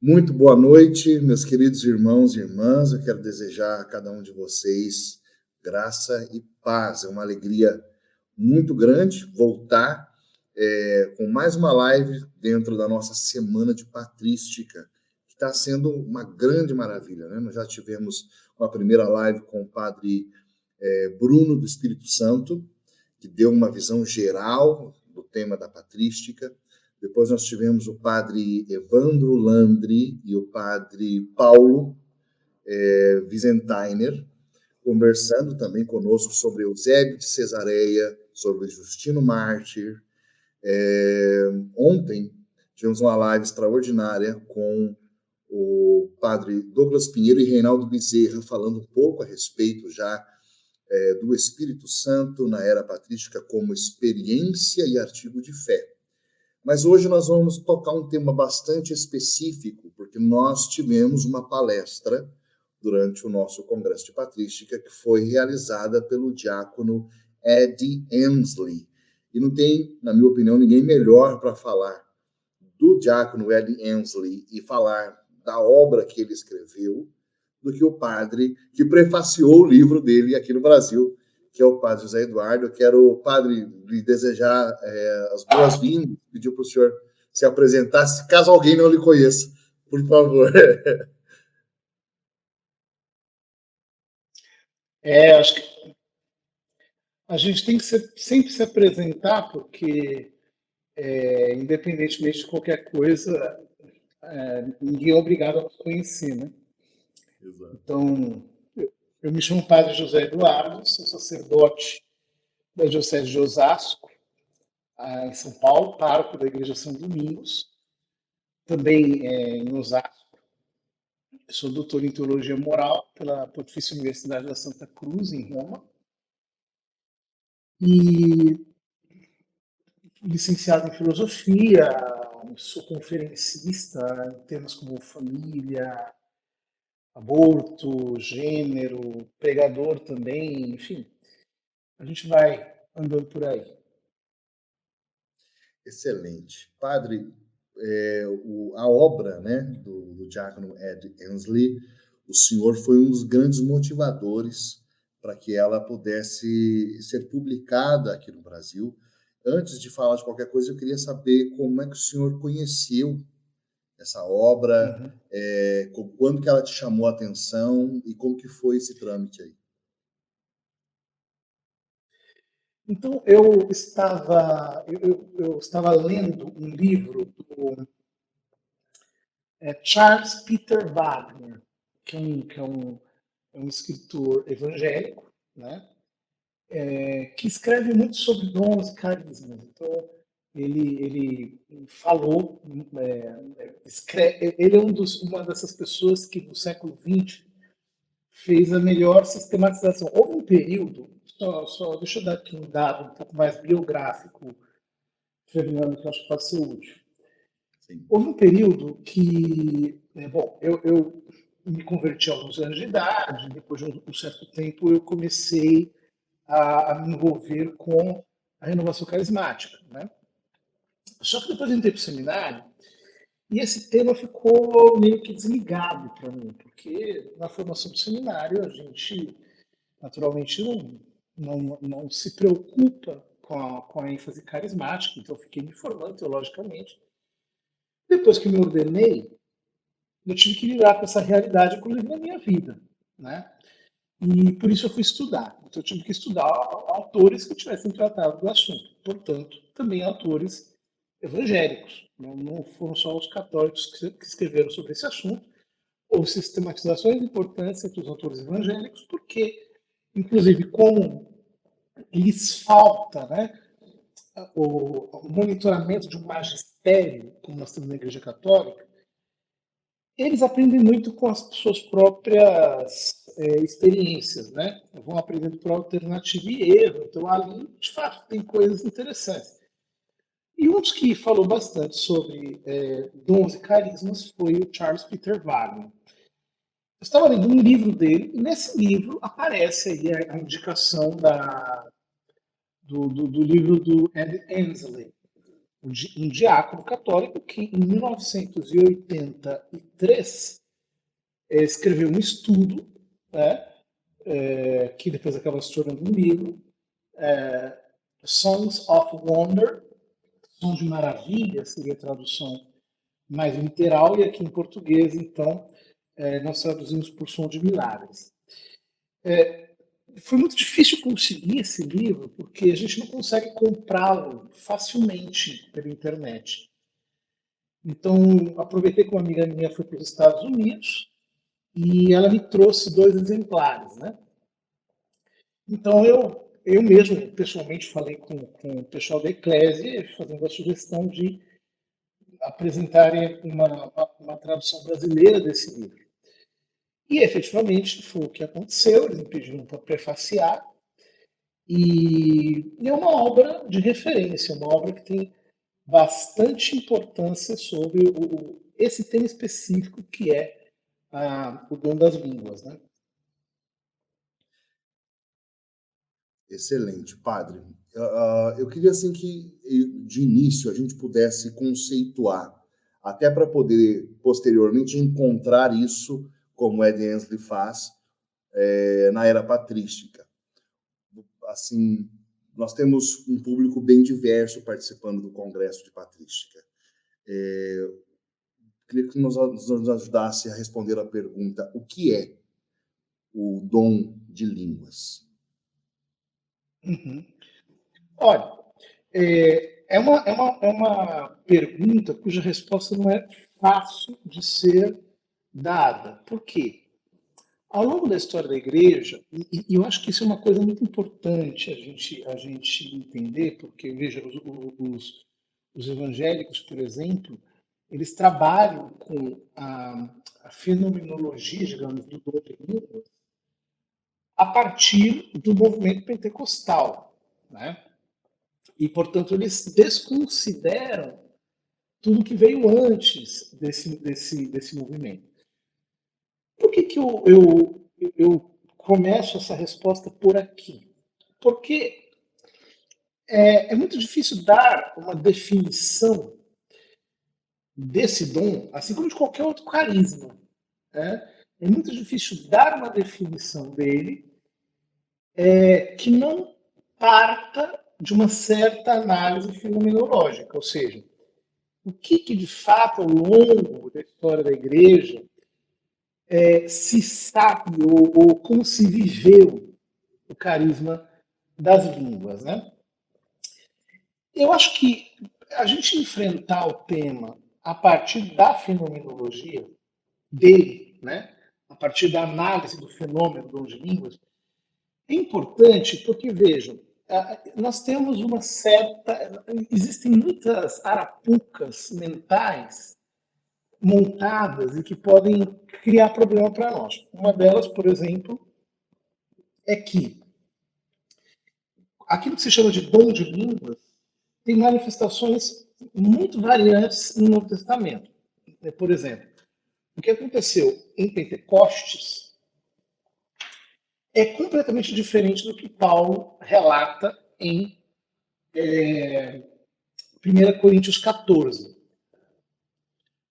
Muito boa noite, meus queridos irmãos e irmãs. Eu quero desejar a cada um de vocês graça e paz. É uma alegria muito grande voltar com mais uma live dentro da nossa semana de patrística, que está sendo uma grande maravilha, né? Nós já tivemos uma primeira live com o padre Bruno do Espírito Santo, que deu uma visão geral do tema da patrística. Depois nós tivemos o padre Evandro Landri e o padre Paulo Visentainer, conversando também conosco sobre Eusébio de Cesareia, sobre Justino Mártir. Ontem tivemos uma live extraordinária com o padre Douglas Pinheiro e Reinaldo Bezerra, falando um pouco a respeito já do Espírito Santo na era patrística como experiência e artigo de fé. Mas hoje nós vamos tocar um tema bastante específico, porque nós tivemos uma palestra durante o nosso Congresso de Patrística que foi realizada pelo diácono Eddie Emsley. E não tem, na minha opinião, ninguém melhor para falar do diácono Eddie Emsley e falar da obra que ele escreveu do que o padre que prefaciou o livro dele aqui no Brasil, que é o padre José Eduardo. Eu quero, padre, lhe desejar as boas-vindas, pedir para o senhor se apresentar, caso alguém não lhe conheça, por favor. Acho que a gente tem que sempre se apresentar, porque, independentemente de qualquer coisa, ninguém é obrigado a nos conhecer, né? Exato. Então, eu me chamo Padre José Eduardo, sou sacerdote da Diocese de Osasco, em São Paulo, pároco da Igreja São Domingos, também em Osasco. Eu sou doutor em Teologia Moral pela Pontifícia Universidade da Santa Cruz, em Roma. E licenciado em filosofia, sou conferencista em temas como família, aborto, gênero, pregador também, enfim. A gente vai andando por aí. Excelente. Padre, a obra, né, do diácono Ed Ensley, o senhor foi um dos grandes motivadores para que ela pudesse ser publicada aqui no Brasil. Antes de falar de qualquer coisa, eu queria saber como é que o senhor conheceu essa obra, quando que ela te chamou a atenção e como que foi esse trâmite aí? Então, eu estava lendo um livro do Charles Peter Wagner, que é um escritor evangélico, né? Que escreve muito sobre dons e carismas. Então, ele falou, ele é uma dessas pessoas que no século XX fez a melhor sistematização. Houve um período, deixa eu dar aqui um dado um pouco mais biográfico, Fernando, que eu acho que pode ser útil. Sim. Houve um período que, eu me converti aos 11 anos de idade, depois de um certo tempo eu comecei a me envolver com a renovação carismática, né? Só que depois eu entrei para o seminário e esse tema ficou meio que desligado para mim, porque na formação do seminário a gente naturalmente não se preocupa com a ênfase carismática, então eu fiquei me formando teologicamente. Depois que me ordenei, eu tive que lidar com essa realidade, inclusive na minha vida, né? E por isso eu fui estudar. Então eu tive que estudar autores que tivessem tratado do assunto. Portanto, também autores evangélicos. Não foram só os católicos que escreveram sobre esse assunto. Houve sistematizações importantes entre os autores evangélicos, porque, inclusive, como lhes falta, né, o monitoramento de um magistério, como nós temos na Igreja Católica, eles aprendem muito com as suas próprias experiências, né? Vão aprendendo por alternativa e erro. Então, ali, de fato, tem coisas interessantes. E um dos que falou bastante sobre dons e carismas foi o Charles Peter Wagner. Eu estava lendo um livro dele, e nesse livro aparece aí a indicação do livro do Ed Ensley. um diácono católico que, em 1983, escreveu um estudo, né, que depois acaba se tornando um livro, Songs of Wonder, Som de Maravilha, seria a tradução mais literal, e aqui em português, então, nós traduzimos por Som de Milagres. Foi muito difícil conseguir esse livro, porque a gente não consegue comprá-lo facilmente pela internet. Então, aproveitei que uma amiga minha foi para os Estados Unidos e ela me trouxe 2 exemplares, né? Então, eu mesmo, pessoalmente, falei com o pessoal da Eclésia, fazendo a sugestão de apresentarem uma tradução brasileira desse livro. E, efetivamente, foi o que aconteceu. Eles me pediram para prefaciar. E é uma obra de referência, uma obra que tem bastante importância sobre esse tema específico que é o dom das línguas, né? Excelente, padre. Eu queria assim que de início a gente pudesse conceituar, até para poder posteriormente encontrar isso, como Ed Ensley faz, na era patrística. Assim, nós temos um público bem diverso participando do Congresso de Patrística. Queria que nos ajudasse a responder a pergunta: o que é o dom de línguas? Uhum. Olha, é uma pergunta cuja resposta não é fácil de ser dada. Por quê? Ao longo da história da igreja, e eu acho que isso é uma coisa muito importante a gente entender, porque, veja, os evangélicos, por exemplo, eles trabalham com a fenomenologia, digamos, do dom de línguas a partir do movimento pentecostal, né? E, portanto, eles desconsideram tudo que veio antes desse movimento. Por que eu começo essa resposta por aqui? Porque é muito difícil dar uma definição desse dom, assim como de qualquer outro carisma. Né? É muito difícil dar uma definição dele que não parta de uma certa análise fenomenológica, ou seja, o que de fato, ao longo da história da igreja, se sabe ou como se viveu o carisma das línguas. Né? Eu acho que a gente enfrentar o tema a partir da fenomenologia dele, né? A partir da análise do fenômeno do dom de línguas, é importante porque, vejam, nós temos uma certa. Existem muitas arapucas mentais montadas e que podem criar problema para nós. Uma delas, por exemplo, é que aquilo que se chama de dom de línguas tem manifestações muito variantes no Novo Testamento. Por exemplo, o que aconteceu em Pentecostes é completamente diferente do que Paulo relata em 1 Coríntios 14.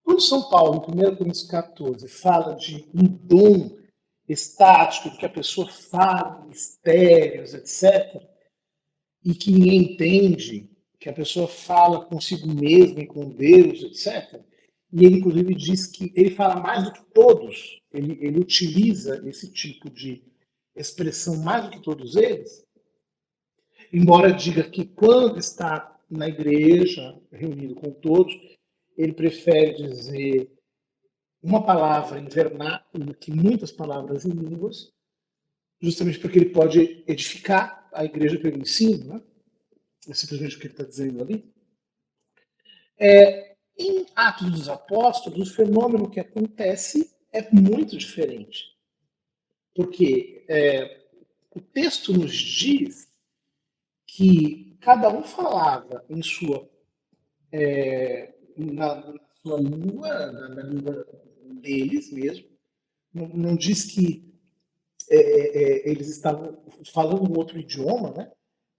Quando São Paulo, em 1 Coríntios 14, fala de um dom estático, de que a pessoa fala mistérios, etc., e que ninguém entende, que a pessoa fala consigo mesma e com Deus, etc., e ele, inclusive, diz que ele fala mais do que todos, ele utiliza esse tipo de expressão mais do que todos eles, embora diga que quando está na igreja, reunido com todos, ele prefere dizer uma palavra em vernáculo do que muitas palavras em línguas, justamente porque ele pode edificar a igreja pelo ensino, né? É simplesmente o que ele está dizendo ali. Em Atos dos Apóstolos, o fenômeno que acontece é muito diferente. Porque o texto nos diz que cada um falava em na sua língua, na língua deles mesmo. Não diz que eles estavam falando um outro idioma, né?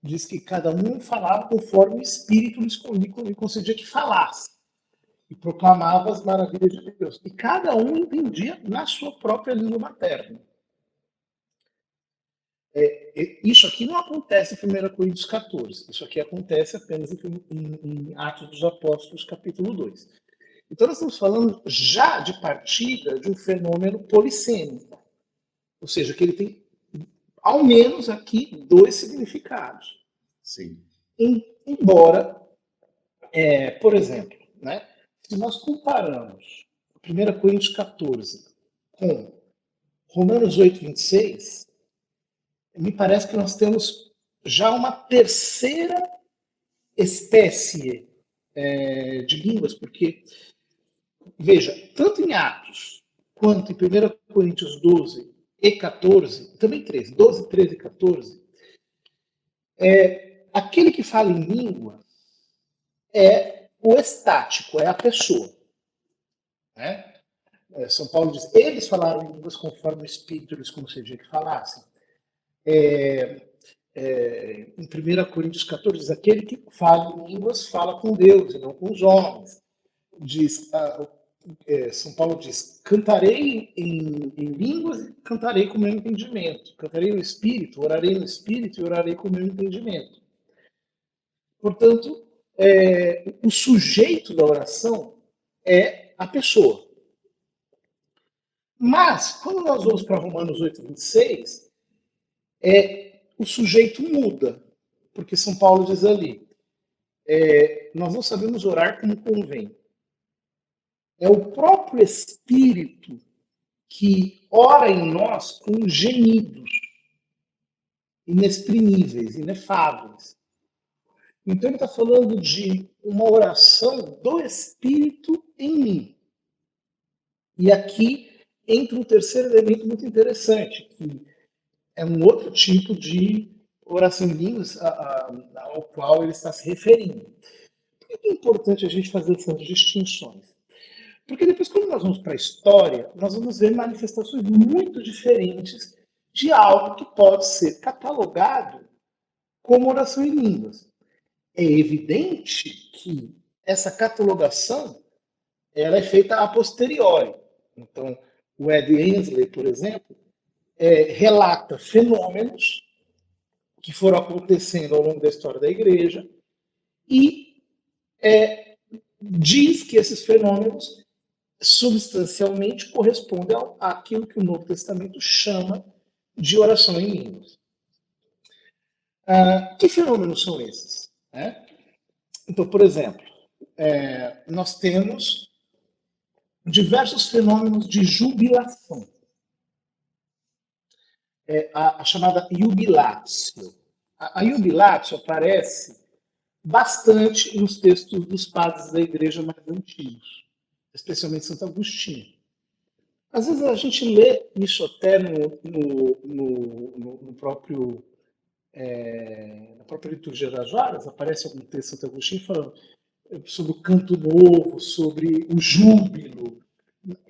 diz que cada um falava conforme o Espírito lhe concedia que falasse, e proclamava as maravilhas de Deus. E cada um entendia na sua própria língua materna. Isso aqui não acontece em 1 Coríntios 14, isso aqui acontece apenas em Atos dos Apóstolos, capítulo 2. Então, nós estamos falando já de partida de um fenômeno polissêmico, ou seja, que ele tem, ao menos aqui, dois significados. Sim. Embora, por exemplo, né, se nós comparamos 1 Coríntios 14 com Romanos 8, 26, me parece que nós temos já uma terceira espécie de línguas, porque, veja, tanto em Atos quanto em 1 Coríntios 12 e 14, também 13, 12, 13 e 14, aquele que fala em língua é o estático, é a pessoa. Né? São Paulo diz, eles falaram em línguas conforme o Espírito lhes concedia que falassem. Em 1 Coríntios 14, diz, aquele que fala em línguas fala com Deus e não com os homens. Diz, São Paulo diz, cantarei em línguas e cantarei com o meu entendimento. Cantarei no Espírito, orarei no Espírito e orarei com o meu entendimento. Portanto, o sujeito da oração é a pessoa. Mas, quando nós vamos para Romanos 8, 26, o sujeito muda, porque São Paulo diz ali, nós não sabemos orar como convém. É o próprio Espírito que ora em nós com gemidos inexprimíveis, inefáveis. Então ele está falando de uma oração do Espírito em mim. E aqui entra um terceiro elemento muito interessante, que é um outro tipo de oração em línguas ao qual ele está se referindo. Por que é importante a gente fazer essas distinções? Porque depois, quando nós vamos para a história, nós vamos ver manifestações muito diferentes de algo que pode ser catalogado como oração em línguas. É evidente que essa catalogação ela é feita a posteriori. Então, o Ed Hensley, por exemplo, relata fenômenos que foram acontecendo ao longo da história da igreja e diz que esses fenômenos substancialmente correspondem àquilo que o Novo Testamento chama de oração em línguas. Que fenômenos são esses? Então, por exemplo, nós temos diversos fenômenos de jubilação. A chamada jubilatio. A jubilatio aparece bastante nos textos dos padres da igreja mais antigos, especialmente Santo Agostinho. Às vezes a gente lê isso até no próprio na própria liturgia das horas, aparece algum texto de Santo Agostinho falando sobre o canto novo, sobre o júbilo.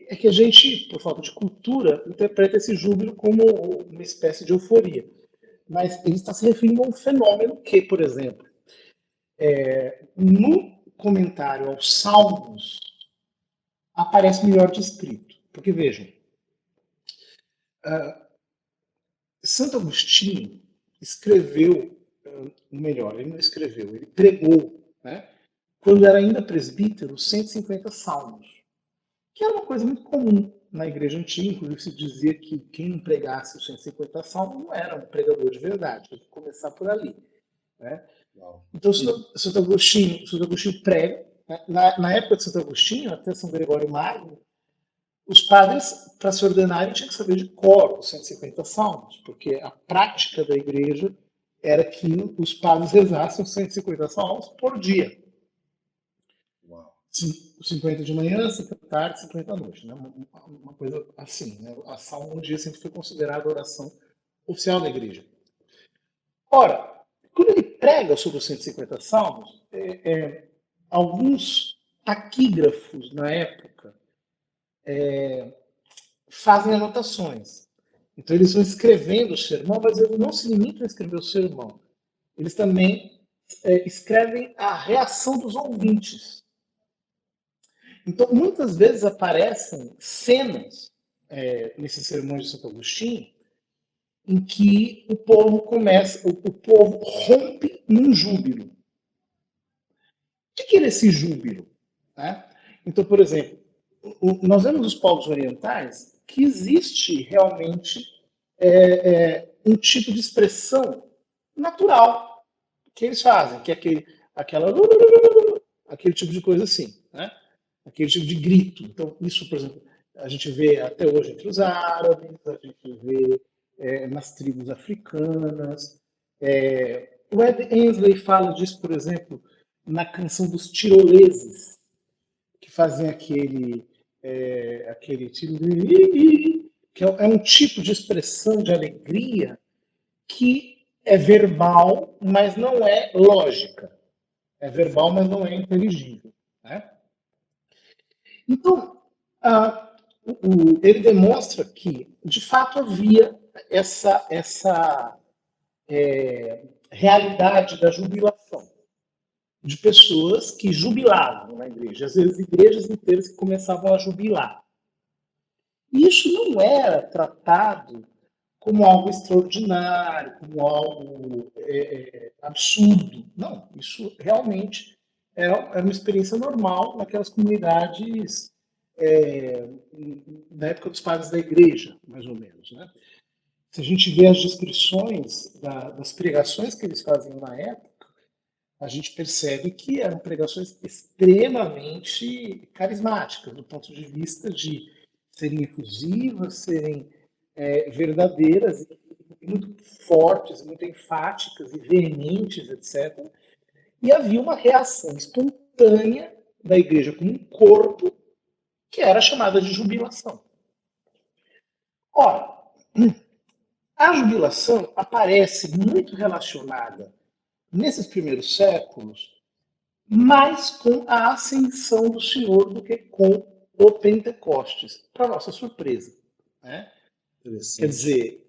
É que a gente, por falta de cultura, interpreta esse júbilo como uma espécie de euforia. Mas ele está se referindo a um fenômeno que, por exemplo, no comentário aos Salmos, aparece melhor descrito. Porque, vejam, Santo Agostinho escreveu, melhor, ele não escreveu, ele pregou, né, quando era ainda presbítero, 150 salmos, que era uma coisa muito comum na igreja antiga. Inclusive se dizia que quem não pregasse os 150 salmos não era um pregador de verdade, tinha que começar por ali. Né? Então, Santo Agostinho prega. Né? Na época de Santo Agostinho, até São Gregório Magno, os padres, para se ordenarem, tinham que saber de cor os 150 salmos, porque a prática da igreja era que os padres rezassem os 150 salmos por dia. 50 de manhã, 50 de tarde, 50 à noite. Né? Uma coisa assim. Né? A salmo no dia sempre foi considerada a oração oficial da igreja. Ora, quando ele prega sobre os 150 salmos, alguns taquígrafos na época fazem anotações. Então eles vão escrevendo o sermão, mas eles não se limitam a escrever o sermão. eles também escrevem a reação dos ouvintes. Então, muitas vezes aparecem cenas nesses sermões de Santo Agostinho em que o povo rompe num júbilo. O que é esse júbilo? Né? Então, por exemplo, nós vemos nos povos orientais que existe realmente um tipo de expressão natural que eles fazem, que é aquele tipo de coisa assim, né? Aquele tipo de grito. Então, isso, por exemplo, a gente vê até hoje entre os árabes, a gente vê nas tribos africanas. O Ed Ensley fala disso, por exemplo, na canção dos tiroleses, que fazem aquele que é um tipo de expressão de alegria que é verbal, mas não é lógica. É verbal, mas não é inteligível. Né? Então, ele demonstra que, de fato, havia essa realidade da jubilação, de pessoas que jubilavam na igreja, às vezes igrejas inteiras que começavam a jubilar. E isso não era tratado como algo extraordinário, como algo absurdo. Não, isso realmente era uma experiência normal naquelas comunidades na época dos padres da igreja, mais ou menos. Né? Se a gente vê as descrições das pregações que eles faziam na época, a gente percebe que eram pregações extremamente carismáticas, do ponto de vista de serem efusivas, serem verdadeiras, muito fortes, muito enfáticas e veementes, etc. E havia uma reação espontânea da igreja como um corpo, que era chamada de jubilação. Ora, a jubilação aparece muito relacionada nesses primeiros séculos mais com a ascensão do Senhor do que com o Pentecostes, para nossa surpresa. Né? Quer dizer,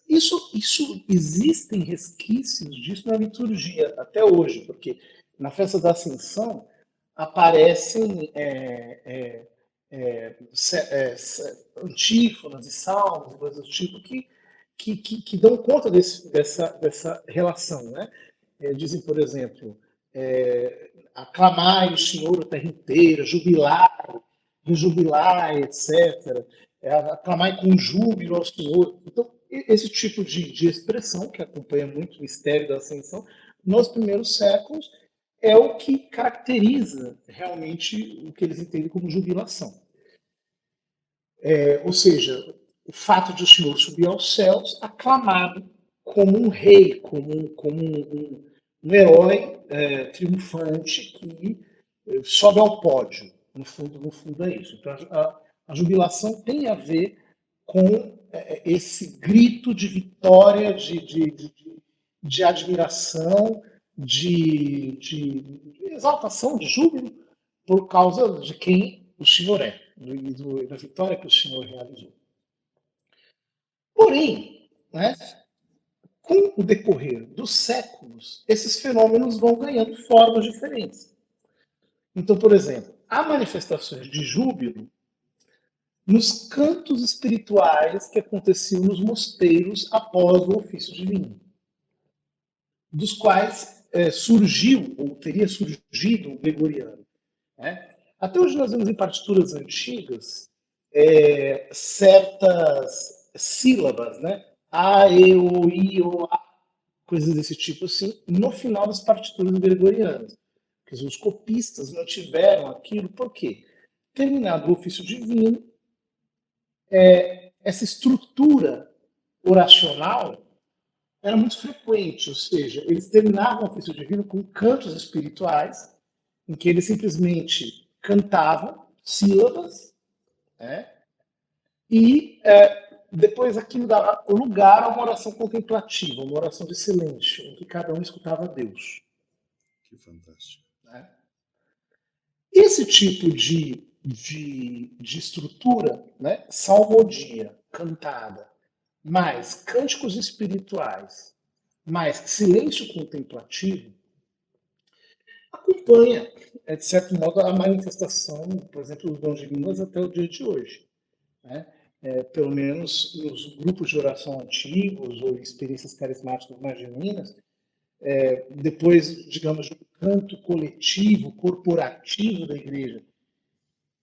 isso existem resquícios disso na liturgia até hoje, porque na festa da Ascensão aparecem antífonas e salmos, coisas do tipo, que dão conta dessa relação. Né? Dizem, por exemplo, aclamai o Senhor a terra inteira, jubilai, rejubilai, etc. Aclamai com júbilo ao Senhor. Então, esse tipo de expressão, que acompanha muito o mistério da ascensão, nos primeiros séculos, é o que caracteriza realmente o que eles entendem como jubilação. Ou seja, o fato de o Senhor subir aos céus, aclamado como um rei, como um herói triunfante que sobe ao pódio. No fundo é isso. Então, a jubilação tem a ver com esse grito de vitória, de admiração, de exaltação, de júbilo, por causa de quem o Senhor é, e da vitória que o Senhor realizou. Porém, né, com o decorrer dos séculos, esses fenômenos vão ganhando formas diferentes. Então, por exemplo, há manifestações de júbilo nos cantos espirituais que aconteciam nos mosteiros após o ofício divino, dos quais surgiu, ou teria surgido, o gregoriano. Né? Até hoje nós vemos em partituras antigas certas sílabas, né? A, E, O, I, O, A, coisas desse tipo assim, no final das partituras gregorianas. Porque os copistas não tiveram aquilo, por quê? Terminado o ofício divino, essa estrutura oracional era muito frequente, ou seja, eles terminavam o ofício divino com cantos espirituais, em que eles simplesmente cantavam sílabas, né? E depois aquilo dava lugar a uma oração contemplativa, uma oração de silêncio, em que cada um escutava Deus. Que fantástico. Né? Esse tipo de estrutura, né, salmodia, cantada, mais cânticos espirituais, Mas silêncio contemplativo acompanha, de certo modo, a manifestação, por exemplo, dos dons de línguas até o dia de hoje, né? Pelo menos nos grupos de oração antigos ou experiências carismáticas mais genuínas, depois, digamos, de um canto coletivo, corporativo da igreja,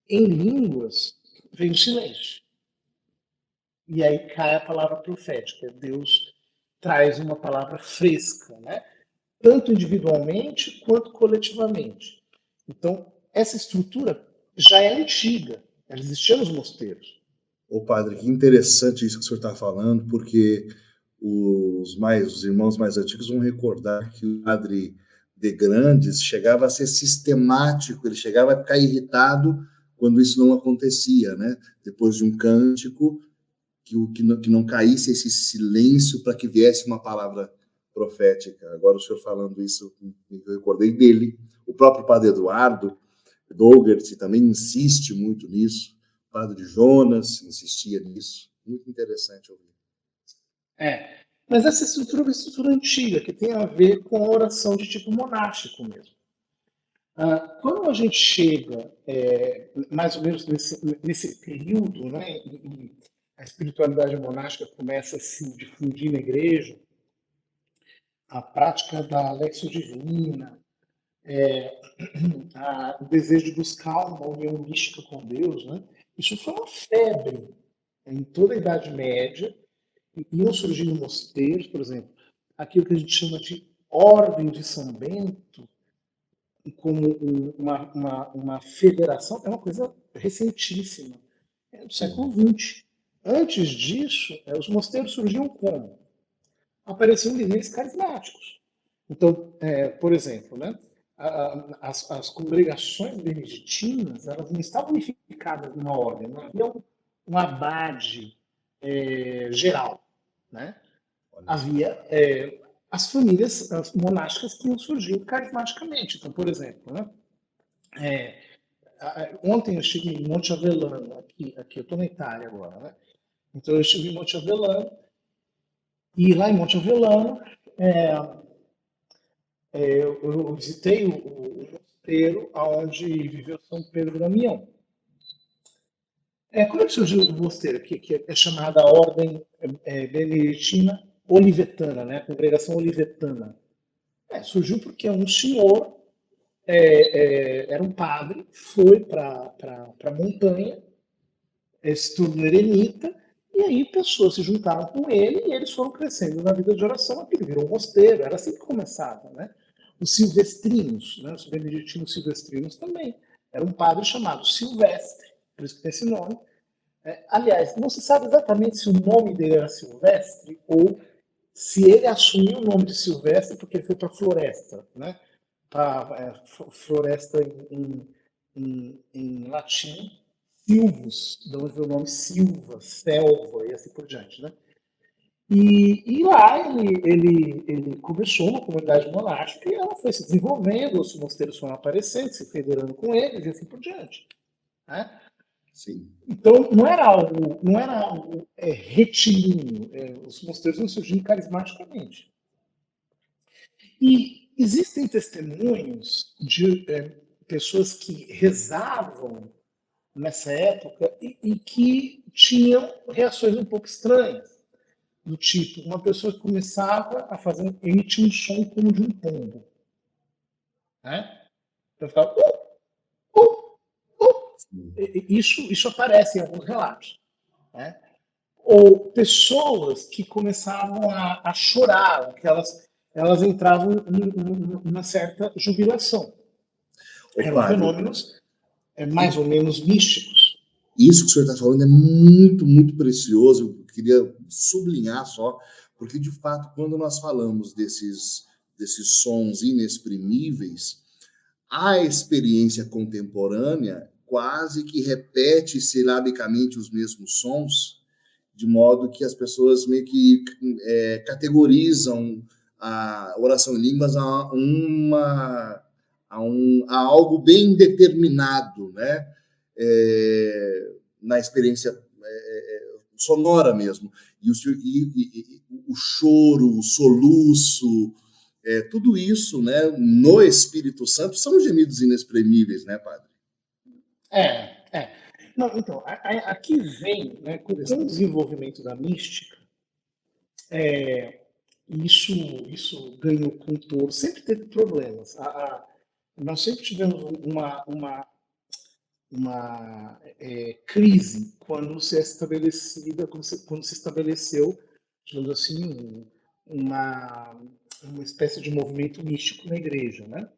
em línguas, vem o silêncio. E aí cai a palavra profética. Deus traz uma palavra fresca, né? Tanto individualmente quanto coletivamente. Então, essa estrutura já é antiga, ela existia nos mosteiros. Ô padre, que interessante isso que o senhor está falando, porque os irmãos mais antigos vão recordar que o padre de Grandes chegava a ser sistemático, ele chegava a ficar irritado quando isso não acontecia, né? Depois de um cântico, que não caísse esse silêncio para que viesse uma palavra profética. Agora o senhor falando isso, eu recordei dele. O próprio padre Eduardo Dougert também insiste muito nisso. O padre Jonas insistia nisso. Muito interessante ouvir. Mas essa estrutura é uma estrutura antiga, que tem a ver com a oração de tipo monástico mesmo. Quando a gente chega, mais ou menos nesse período, né, em a espiritualidade monástica começa a se difundir na igreja, a prática da Alexio Divina, o desejo de buscar uma união mística com Deus, né? Isso foi uma febre em toda a Idade Média. Iam surgindo mosteiros, por exemplo, aquilo que a gente chama de Ordem de São Bento, como uma federação, é uma coisa recentíssima, é do século XX. Antes disso, os mosteiros surgiam como? Apareciam líderes carismáticos. Então, por exemplo, né, as congregações beneditinas, elas não estavam unificadas numa ordem, não havia um abade geral, né? Havia as famílias monásticas que iam surgindo carismaticamente. Então, por exemplo, né, ontem eu estive em Monte Avellano, aqui eu estou na Itália agora, né? Então eu estive em Monte Avellano, e lá em Monte Avellano eu visitei o mosteiro onde viveu São Pedro Damião. Como é que surgiu o mosteiro, que é chamada a Ordem Beneditina Olivetana, né? A Congregação Olivetana? Surgiu porque um senhor era um padre, foi para a montanha, se tornou eremita, e aí pessoas se juntaram com ele e eles foram crescendo na vida de oração, aquilo virou um mosteiro, era assim que começava, né? Os silvestrinos, né? Os beneditinos silvestrinos também, era um padre chamado Silvestre, por isso que tem esse nome. Aliás, não se sabe exatamente se o nome dele era Silvestre ou se ele assumiu o nome de Silvestre porque ele foi para a floresta, né? Floresta em latim, silvus, de onde veio o nome Silva, selva e assim por diante, né? E lá ele começou uma comunidade monástica e ela foi se desenvolvendo, os mosteiros foram aparecendo, se federando com eles e assim por diante, né? Sim. Então não era algo retilíneo, os mosteiros vão surgindo carismaticamente. E existem testemunhos de pessoas que rezavam nessa época e que tinham reações um pouco estranhas, do tipo, uma pessoa que começava a emitir um som como de um pombo, né? Então ficava isso aparece em alguns relatos, né? Ou pessoas que começavam a chorar, que elas entravam numa certa jubilação. Ô, Eram padre, fenômenos mais ou menos místicos. isso que o senhor está falando é muito, muito precioso. Eu queria sublinhar só, porque de fato, quando nós falamos desses sons inexprimíveis, a experiência contemporânea quase que repete silabicamente os mesmos sons, de modo que as pessoas meio que categorizam a oração em línguas a algo bem determinado, né? Na experiência sonora mesmo. E o choro, o soluço, tudo isso, né, no Espírito Santo, são gemidos inexprimíveis, né, padre? É. Não, então, aqui vem, né, com o desenvolvimento da mística, isso ganhou contorno, sempre teve problemas. Nós sempre tivemos uma crise quando se é estabelecida, quando se estabeleceu, digamos assim, uma espécie de movimento místico na igreja, né?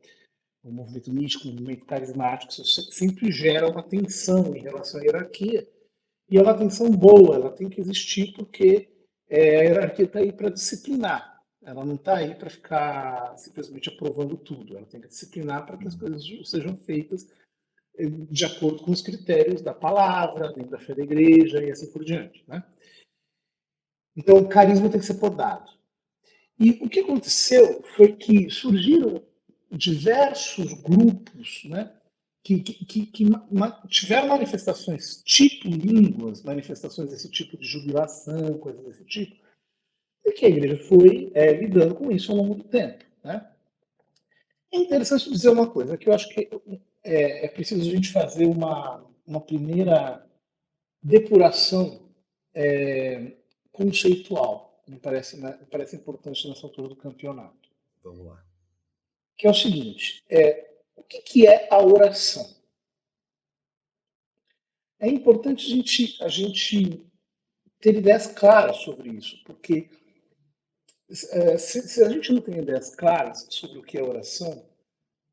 O movimento místico, o movimento carismático, isso sempre gera uma tensão em relação à hierarquia. E é uma tensão boa, ela tem que existir porque a hierarquia está aí para disciplinar. Ela não está aí para ficar simplesmente aprovando tudo. Ela tem que disciplinar para que as coisas sejam feitas de acordo com os critérios da palavra, dentro da fé da igreja e assim por diante. Né? Então, o carisma tem que ser podado. E o que aconteceu foi que surgiram diversos grupos, né, que tiveram manifestações tipo línguas, manifestações desse tipo de jubilação, coisas desse tipo, e que a igreja foi lidando com isso ao longo do tempo. Né? É interessante dizer uma coisa, que eu acho que é preciso a gente fazer uma primeira depuração conceitual, me parece importante nessa altura do campeonato. Vamos lá. Que é o seguinte, o que é a oração? É importante a gente ter ideias claras sobre isso, porque se a gente não tem ideias claras sobre o que é oração,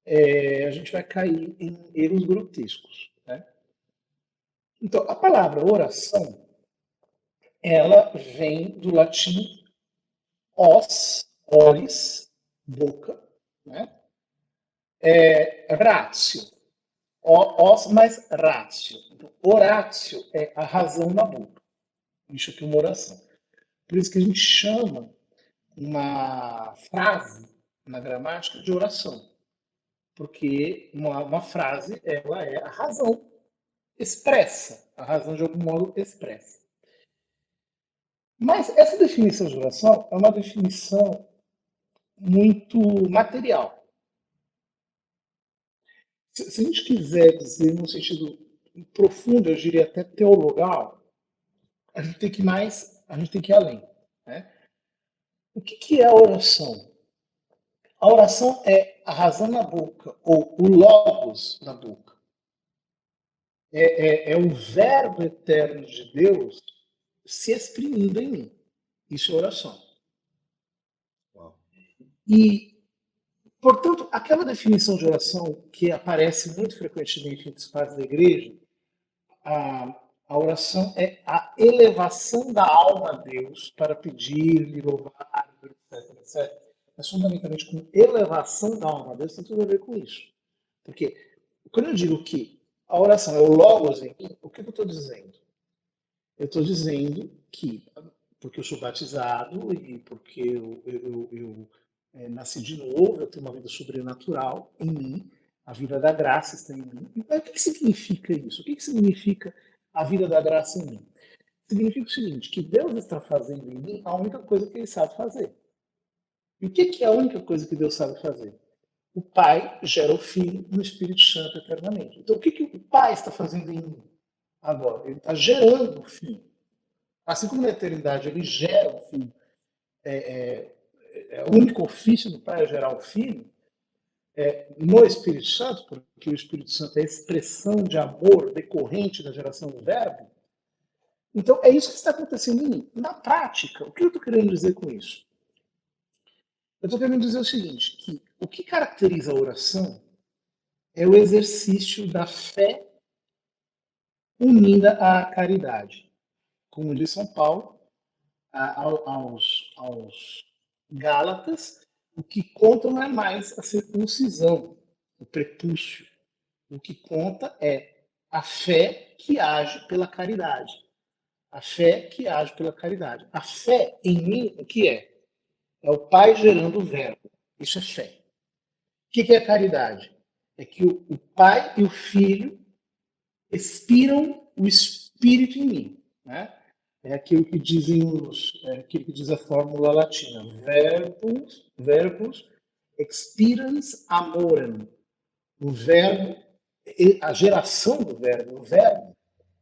a gente vai cair em erros grotescos. Né? Então, a palavra oração, ela vem do latim oris, boca, né? Ratio, os mais ratio. Então, oratio é a razão da boca. Isso aqui é uma oração. Por isso que a gente chama uma frase na gramática de oração. Porque uma frase, ela é a razão expressa. A razão, de algum modo, expressa. Mas essa definição de oração é uma definição muito material. Se a gente quiser dizer no sentido profundo, eu diria até teologal, a gente tem que ir além. Né? O que é a oração? A oração é a razão na boca, ou o logos na boca. É o verbo eterno de Deus se exprimindo em mim. Isso é oração. Uau. E, portanto, aquela definição de oração que aparece muito frequentemente entre os padres da igreja, a oração é a elevação da alma a Deus para pedir-lhe, louvar, etc, etc. Mas fundamentalmente com elevação da alma a Deus tem tudo a ver com isso. Porque quando eu digo que a oração é o logos em mim, o que eu estou dizendo? Eu estou dizendo que, porque eu sou batizado e porque eu nasci de novo, eu tenho uma vida sobrenatural em mim, a vida da graça está em mim. Então, o que significa isso? O que significa a vida da graça em mim? Significa o seguinte, que Deus está fazendo em mim a única coisa que Ele sabe fazer. E o que é a única coisa que Deus sabe fazer? O Pai gera o Filho no Espírito Santo eternamente. Então, o que o Pai está fazendo em mim agora? Ele está gerando o Filho. Assim como na eternidade ele gera o Filho, o único ofício do Pai é gerar o Filho, no Espírito Santo, porque o Espírito Santo é a expressão de amor decorrente da geração do Verbo. Então, é isso que está acontecendo em mim. Na prática, o que eu estou querendo dizer com isso? Eu estou querendo dizer o seguinte, que o que caracteriza a oração é o exercício da fé unida à caridade. Como diz São Paulo, aos Gálatas, o que conta não é mais a circuncisão, o prepúcio. O que conta é a fé que age pela caridade. A fé que age pela caridade. A fé em mim, o que é? É o Pai gerando o verbo. Isso é fé. O que é a caridade? É que o Pai e o Filho expiram o Espírito em mim. Né? É aquilo que diz a fórmula latina, verbus expirans amorem. O verbo, a geração do verbo, o verbo,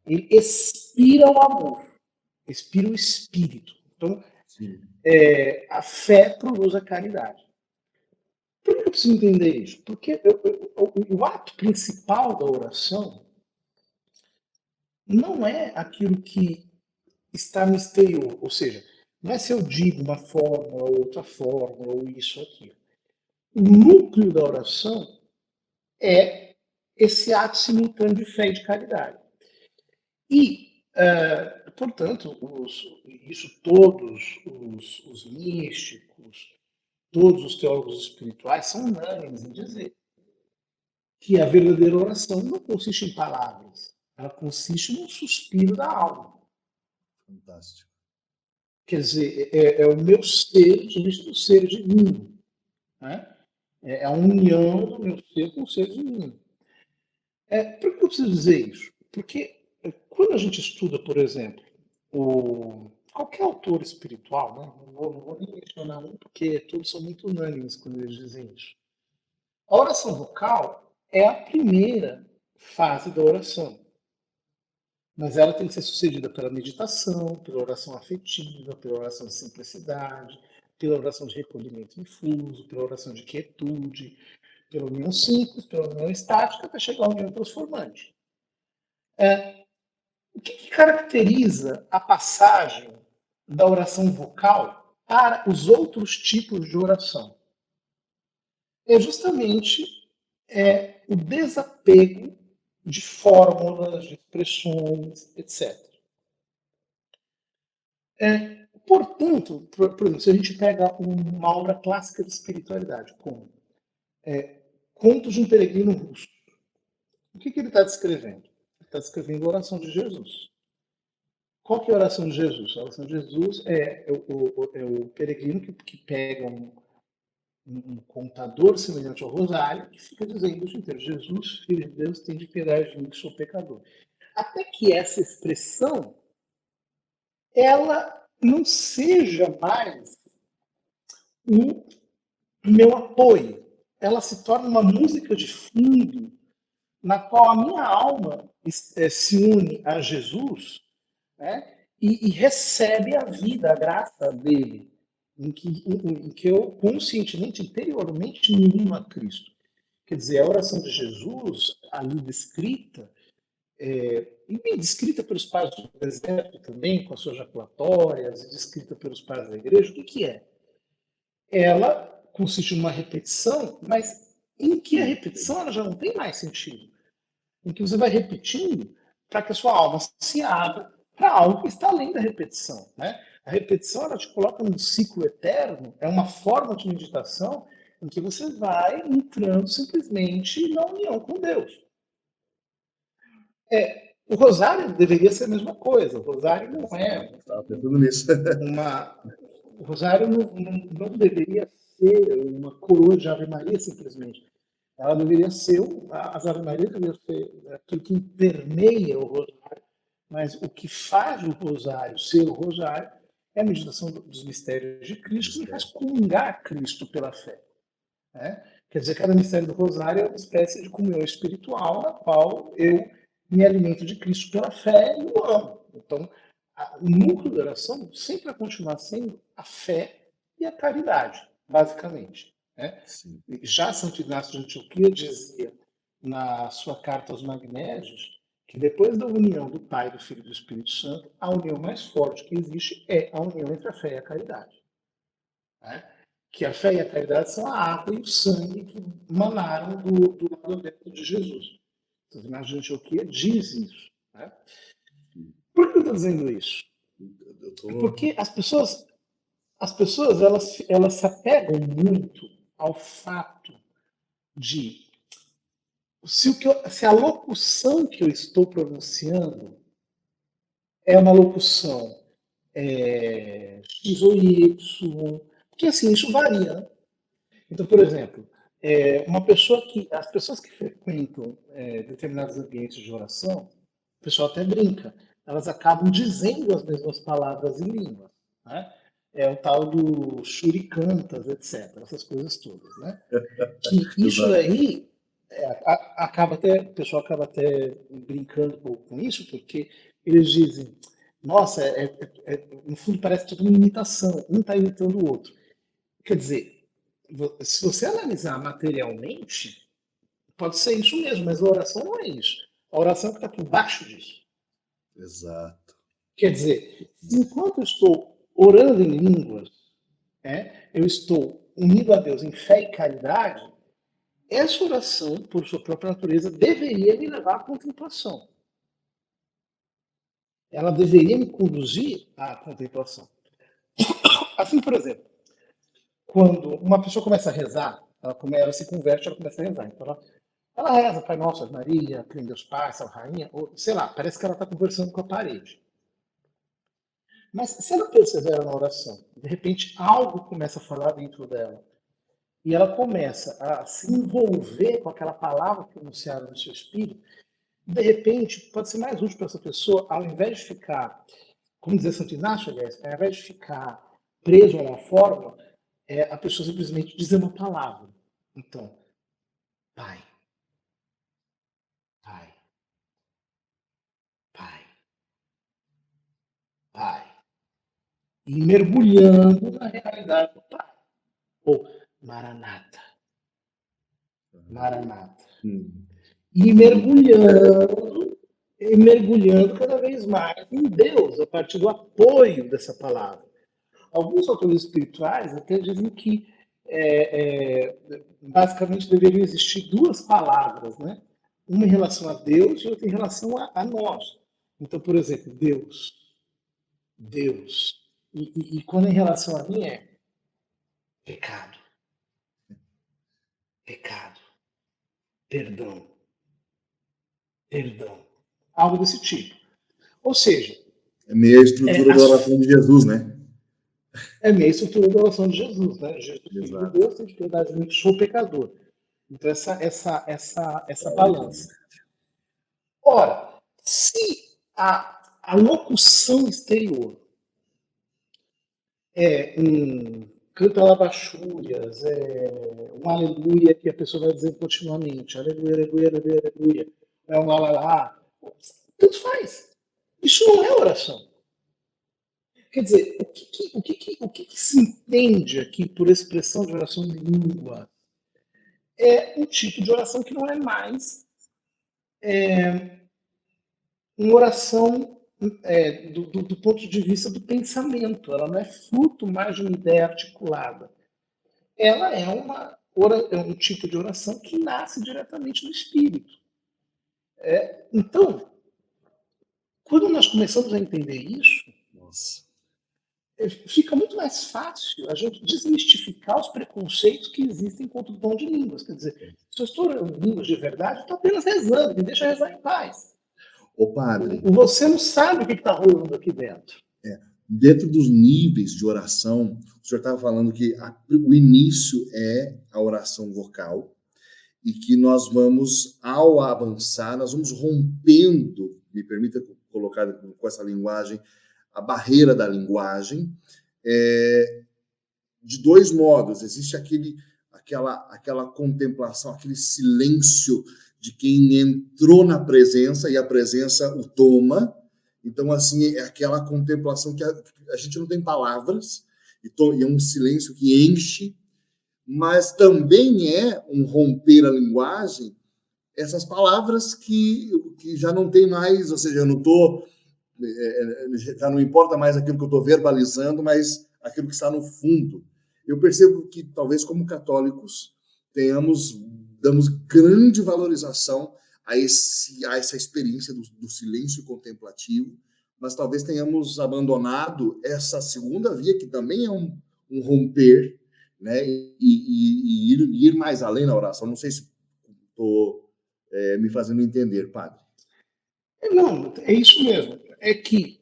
ele expira o amor, expira o espírito. Então, Sim. a fé produz a caridade. Por que eu preciso entender isso? Porque o ato principal da oração não é aquilo que está no exterior, ou seja, não é se eu digo uma forma ou outra forma, ou isso ou aquilo. O núcleo da oração é esse ato simultâneo de fé e de caridade. E, portanto, isso todos os místicos, todos os teólogos espirituais são unânimes em dizer que a verdadeira oração não consiste em palavras, ela consiste num suspiro da alma. Fantástico. Quer dizer, é o meu ser diante do ser divino. Né? É a união do meu ser com o ser divino. Por que eu preciso dizer isso? Porque quando a gente estuda, por exemplo, qualquer autor espiritual, né? Não vou nem mencionar um, porque todos são muito unânimes quando eles dizem isso. A oração vocal é a primeira fase da oração. Mas ela tem que ser sucedida pela meditação, pela oração afetiva, pela oração de simplicidade, pela oração de recolhimento difuso, pela oração de quietude, pela união simples, pela união estática, até chegar à união transformante. O que caracteriza a passagem da oração vocal para os outros tipos de oração? É justamente o desapego de fórmulas, de expressões, etc. Portanto, por exemplo, se a gente pega uma obra clássica de espiritualidade, como Contos de um Peregrino Russo, o que ele está descrevendo? Ele está descrevendo a oração de Jesus. Qual que é a oração de Jesus? A oração de Jesus é o peregrino que pega um contador semelhante ao rosário que fica dizendo o dia inteiro: Jesus, filho de Deus, tem de piedade de mim que sou pecador. Até que essa expressão ela não seja mais o meu apoio. Ela se torna uma música de fundo na qual a minha alma se une a Jesus, né, e recebe a vida, a graça dele, em que eu conscientemente, interiormente, me uno a Cristo. Quer dizer, a oração de Jesus, ali descrita, e bem descrita pelos pais do deserto também, com as suas jaculatórias, e descrita pelos pais da igreja, o que é? Ela consiste numa repetição, mas em que a repetição ela já não tem mais sentido. Em que você vai repetindo para que a sua alma se abra para algo que está além da repetição. Né? A repetição ela te coloca num ciclo eterno, é uma forma de meditação em que você vai entrando simplesmente na união com Deus. O rosário deveria ser a mesma coisa. O rosário não é Estava pensando nisso. uma. O rosário não deveria ser uma coroa de Ave Maria simplesmente. Ela deveria ser, as Ave Maria deveriam ser aquilo que permeia o rosário, mas o que faz o rosário ser o rosário é a meditação dos mistérios de Cristo, que me faz comungar Cristo pela fé. Né? Quer dizer, cada mistério do rosário é uma espécie de comunhão espiritual na qual eu me alimento de Cristo pela fé e o amo. Então, o núcleo da oração sempre vai continuar sendo a fé e a caridade, basicamente. Né? Já Santo Inácio de Antioquia dizia na sua carta aos Magnésios que depois da união do Pai, do Filho e do Espírito Santo, a união mais forte que existe é a união entre a fé e a caridade. Né? Que a fé e a caridade são a água e o sangue que manaram do lado aberto de Jesus. Santo Inácio de Antioquia diz isso. Né? Por que eu estou dizendo isso? Porque as pessoas elas se apegam muito ao fato de se a locução que eu estou pronunciando é uma locução X ou Y, porque assim, isso varia. Né? Então, por exemplo, as pessoas que frequentam determinados ambientes de oração, o pessoal até brinca. elas acabam dizendo as mesmas palavras em língua, né? É o tal do shurikantas, etc. Essas coisas todas, né? Que isso Exato. daí acaba até, o pessoal acaba até brincando um pouco com isso, porque eles dizem, nossa, no fundo parece tudo uma imitação, um está imitando o outro. Quer dizer, se você analisar materialmente, pode ser isso mesmo, mas a oração não é isso. A oração é que está por baixo disso. Exato. Quer dizer, enquanto eu estou orando em línguas, eu estou unido a Deus em fé e caridade, essa oração, por sua própria natureza, deveria me levar à contemplação. Ela deveria me conduzir à contemplação. Assim, por exemplo, quando uma pessoa começa a rezar, ela se converte, ela começa a rezar. Então ela reza, Pai Nosso, Ave Maria, Crê em Deus Pai, Salve Rainha, ou sei lá, parece que ela está conversando com a parede. Mas se ela persevera na oração, de repente algo começa a falar dentro dela, e ela começa a se envolver com aquela palavra pronunciada no seu espírito, de repente pode ser mais útil para essa pessoa, ao invés de ficar, como dizer Santo Inácio, aliás, ao invés de ficar preso a uma fórmula, a pessoa simplesmente dizer uma palavra. Então, Pai, Pai, Pai, Pai. E mergulhando na realidade do Pai. Ou Maranata, Maranata. E mergulhando cada vez mais em Deus, a partir do apoio dessa palavra. Alguns autores espirituais até dizem que basicamente deveriam existir duas palavras, né? Uma em relação a Deus e outra em relação a nós. Então, por exemplo, Deus, Deus. E quando em relação a mim é pecado, pecado, perdão, perdão. Algo desse tipo. Ou seja, É meio a estrutura da oração de Jesus, né? é meio a estrutura da oração de Jesus, né? Jesus, Filho de Exato. Deus, tem de piedade de mim, que sou pecador. Então, essa balança. Ora, se a locução exterior é um canta labachúrias, é um aleluia que a pessoa vai dizer continuamente, aleluia, aleluia, aleluia, aleluia, é um lá, lá, lá, tanto faz. Isso não é oração. Quer dizer, o que se entende aqui por expressão de oração de língua é um tipo de oração que não é mais uma oração do ponto de vista do pensamento. Ela não é fruto mais de uma ideia articulada. Ela é um tipo de oração que nasce diretamente do espírito. Então, quando nós começamos a entender isso, Nossa. fica muito mais fácil a gente desmistificar os preconceitos que existem contra o dom de línguas. Quer dizer, se eu estou orando em línguas de verdade, eu estou apenas rezando, me deixa rezar em paz. Ô, padre, Você não sabe o que está rolando aqui dentro. dentro dos níveis de oração, o senhor estava falando que o início é a oração vocal e que nós vamos, ao avançar, nós vamos rompendo, me permita colocar com essa linguagem, a barreira da linguagem, de dois modos. Existe aquela contemplação, aquele silêncio de quem entrou na presença e a presença o toma. Então, assim, é aquela contemplação que a gente não tem palavras, e é um silêncio que enche, mas também é um romper a linguagem, essas palavras que já não tem mais, ou seja, eu não estou, já não importa mais aquilo que eu estou verbalizando, mas aquilo que está no fundo. Eu percebo que talvez como católicos damos grande valorização a essa experiência do silêncio contemplativo, mas talvez tenhamos abandonado essa segunda via, que também é um romper, né, e ir mais além na oração. Não sei se estou me fazendo entender, padre. Não, é isso mesmo. É que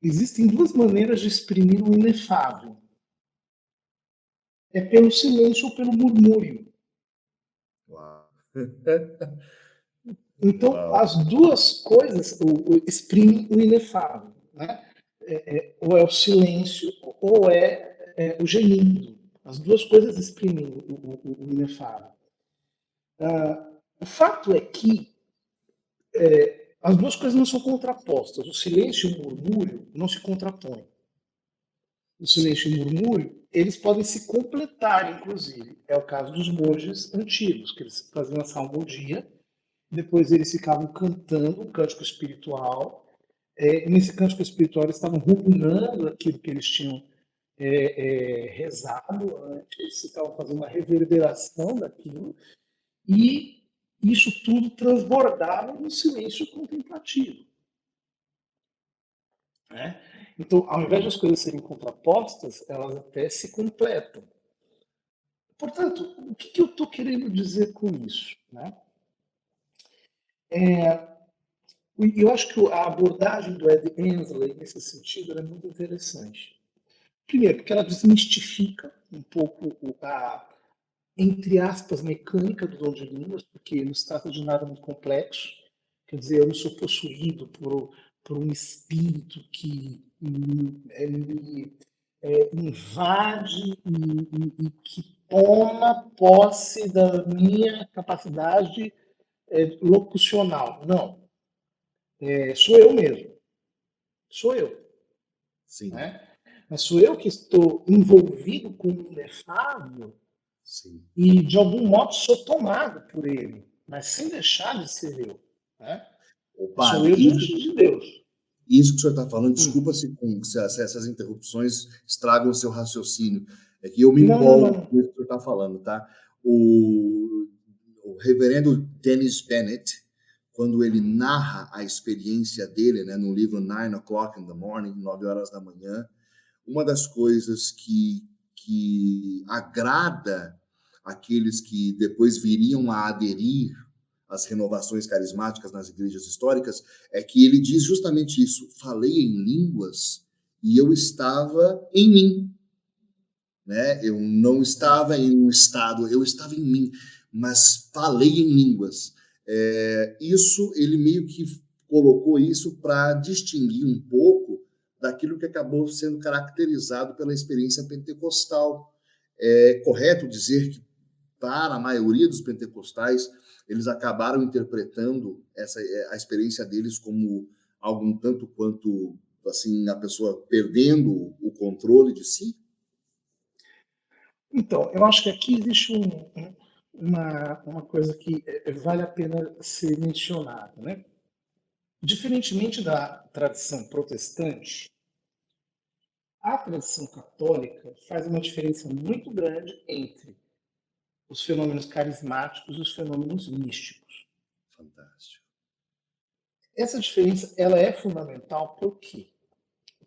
existem duas maneiras de exprimir o inefável. É pelo silêncio ou pelo murmúrio. Uau. Então, Uau. as duas coisas exprimem o inefável, né? Ou é o silêncio, ou é o gemido. As duas coisas exprimem o inefável. O fato é que as duas coisas não são contrapostas. O silêncio e o murmúrio não se contrapõem. O silêncio e o murmúrio, eles podem se completar, inclusive. É o caso dos monges antigos, que eles faziam a salmodia, depois eles ficavam cantando um cântico espiritual. Nesse cântico espiritual, eles estavam ruminando aquilo que eles tinham rezado antes, eles estavam fazendo uma reverberação daquilo, e isso tudo transbordava no silêncio contemplativo. Né? Então, ao invés de as coisas serem contrapostas, elas até se completam. Portanto, o que eu estou querendo dizer com isso? Né? Eu acho que a abordagem do Ed Hensley, nesse sentido, é muito interessante. Primeiro, porque ela desmistifica um pouco a, entre aspas, mecânica do dom de línguas, porque não se trata de nada muito complexo. Quer dizer, eu não sou possuído por um espírito que me invade e que toma posse da minha capacidade locucional. Não. Sou eu mesmo. Sou eu. Sim, Né? Mas sou eu que estou envolvido com o inefável sim. e, de algum modo, sou tomado por ele, mas sem deixar de ser eu. Né? Ô, Sou padre, eu diante de Deus. isso que o senhor está falando, Hum. desculpa se essas interrupções estragam o seu raciocínio. É que eu me Não, não, empolgo não. com isso que o senhor está falando, tá? O reverendo Dennis Bennett, quando ele narra a experiência dele, né, no livro 9 o'clock in the morning, 9 horas da manhã, uma das coisas que agrada aqueles que depois viriam a aderir às renovações carismáticas nas igrejas históricas é que ele diz justamente isso: falei em línguas e eu estava em mim, né? Eu não estava em um estado, eu estava em mim, mas falei em línguas. Isso ele meio que colocou isso para distinguir um pouco daquilo que acabou sendo caracterizado pela experiência pentecostal. É correto dizer que para a maioria dos pentecostais eles acabaram interpretando a experiência deles como algo um tanto quanto assim a pessoa perdendo o controle de si? Então, eu acho que aqui existe uma coisa que vale a pena ser mencionada. Né? Diferentemente da tradição protestante, a tradição católica faz uma diferença muito grande entre os fenômenos carismáticos e os fenômenos místicos. Fantástico. Essa diferença ela é fundamental por quê?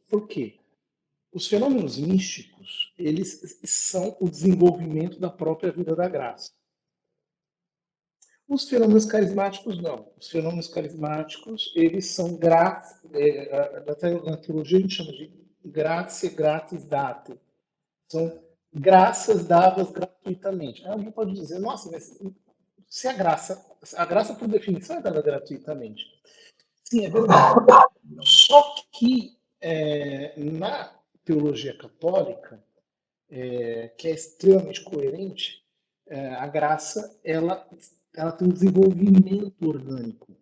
Porque os fenômenos místicos, eles são o desenvolvimento da própria vida da graça. Os fenômenos carismáticos não. Os fenômenos carismáticos, eles são grátis, na teologia a gente chama de gratia gratis date. São graças dadas gratuitamente. Aí alguém pode dizer, nossa, mas se a graça por definição é dada gratuitamente. Sim, é verdade. Só que na teologia católica, que é extremamente coerente, a graça ela tem um desenvolvimento orgânico.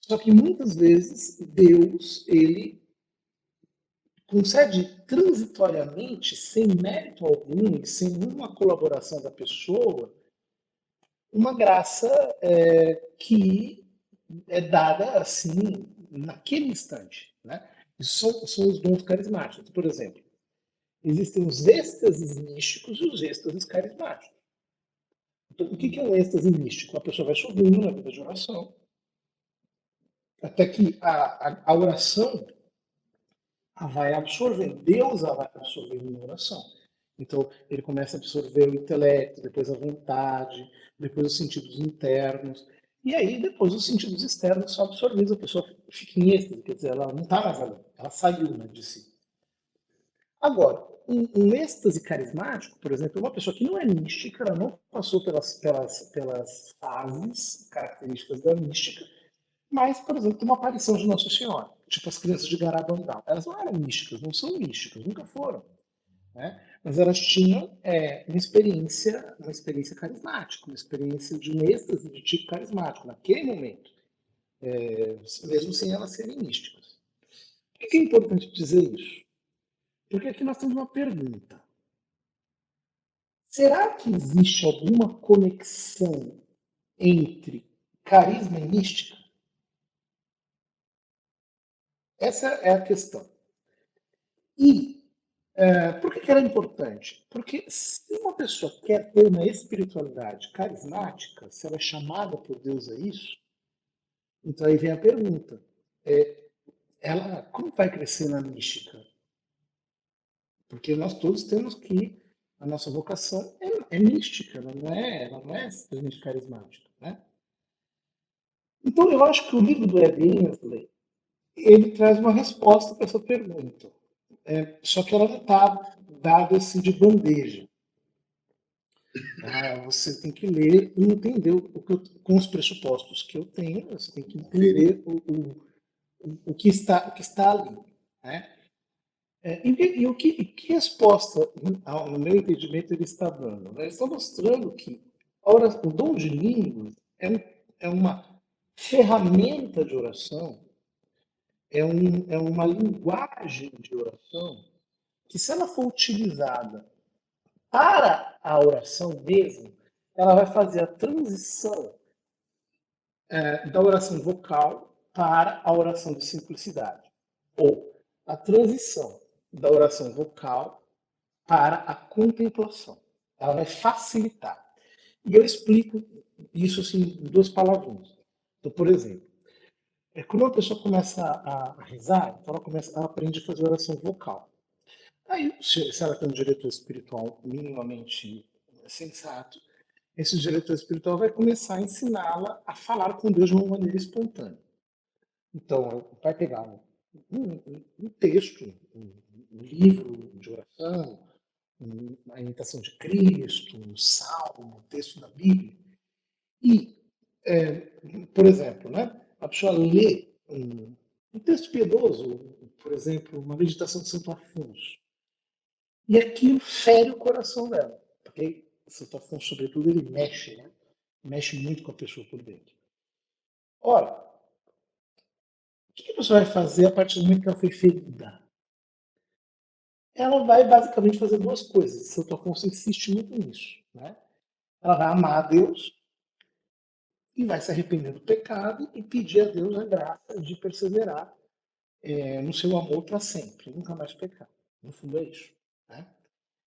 Só que muitas vezes Deus ele concede transitoriamente, sem mérito algum e sem nenhuma colaboração da pessoa, uma graça que é dada assim naquele instante. Né? Isso são os dons carismáticos. Por exemplo, existem os êxtases místicos e os êxtases carismáticos. Então, o que é um êxtase místico? A pessoa vai subindo na vida de oração, até que a oração a vai absorvendo, Deus a vai absorvendo na oração. Então, ele começa a absorver o intelecto, depois a vontade, depois os sentidos internos, e aí depois os sentidos externos são absorvidos, a pessoa fica em êxtase, quer dizer, ela não está mais ali, ela saiu, né, de si. Agora, um êxtase carismático, por exemplo, é uma pessoa que não é mística, ela não passou pelas fases características da mística, mas, por exemplo, tem uma aparição de Nossa Senhora, tipo as crianças de Garabandal. Elas não eram místicas, não são místicas, nunca foram. Né? Mas elas tinham uma experiência carismática, uma experiência de um êxtase de tipo carismático, naquele momento, mesmo sem elas serem místicas. Por que é importante dizer isso? Porque aqui nós temos uma pergunta. Será que existe alguma conexão entre carisma e mística? Essa é a questão. E por que ela é importante? Porque se uma pessoa quer ter uma espiritualidade carismática, se ela é chamada por Deus a isso, então aí vem a pergunta. Ela como vai crescer na mística? Porque nós todos temos que a nossa vocação é mística, ela não é simplesmente carismática, né? Então eu acho que o livro do Ed Ensley, ele traz uma resposta para essa pergunta. Só que ela não está dada assim de bandeja. Você tem que ler e entender com os pressupostos que eu tenho, você tem que entender o que está ali. Né? Que resposta, no meu entendimento, ele está dando? Né? Ele está mostrando que o dom de línguas é uma ferramenta de oração, é uma linguagem de oração, que se ela for utilizada para a oração mesmo, ela vai fazer a transição da oração vocal para a oração de simplicidade. Ou a transição da oração vocal para a contemplação. Ela vai facilitar. E eu explico isso assim, em duas palavrinhas. Então, por exemplo, quando uma pessoa começa a rezar, então ela aprende a fazer oração vocal. Aí, se ela tem um diretor espiritual minimamente sensato, esse diretor espiritual vai começar a ensiná-la a falar com Deus de uma maneira espontânea. Então, vai pegar um texto, um livro de oração, a imitação de Cristo, um salmo, um texto da Bíblia. E, por exemplo, né, a pessoa lê um texto piedoso, por exemplo, uma meditação de Santo Afonso. E aquilo fere o coração dela. Porque Santo Afonso, sobretudo, ele mexe, né? Mexe muito com a pessoa por dentro. Ora, o que a pessoa vai fazer a partir do momento que ela foi ferida? Ela vai basicamente fazer duas coisas. Santo Afonso insiste muito nisso. Né? Ela vai amar a Deus e vai se arrepender do pecado e pedir a Deus a graça de perseverar no seu amor para sempre, nunca mais pecar. No fundo é isso. Né?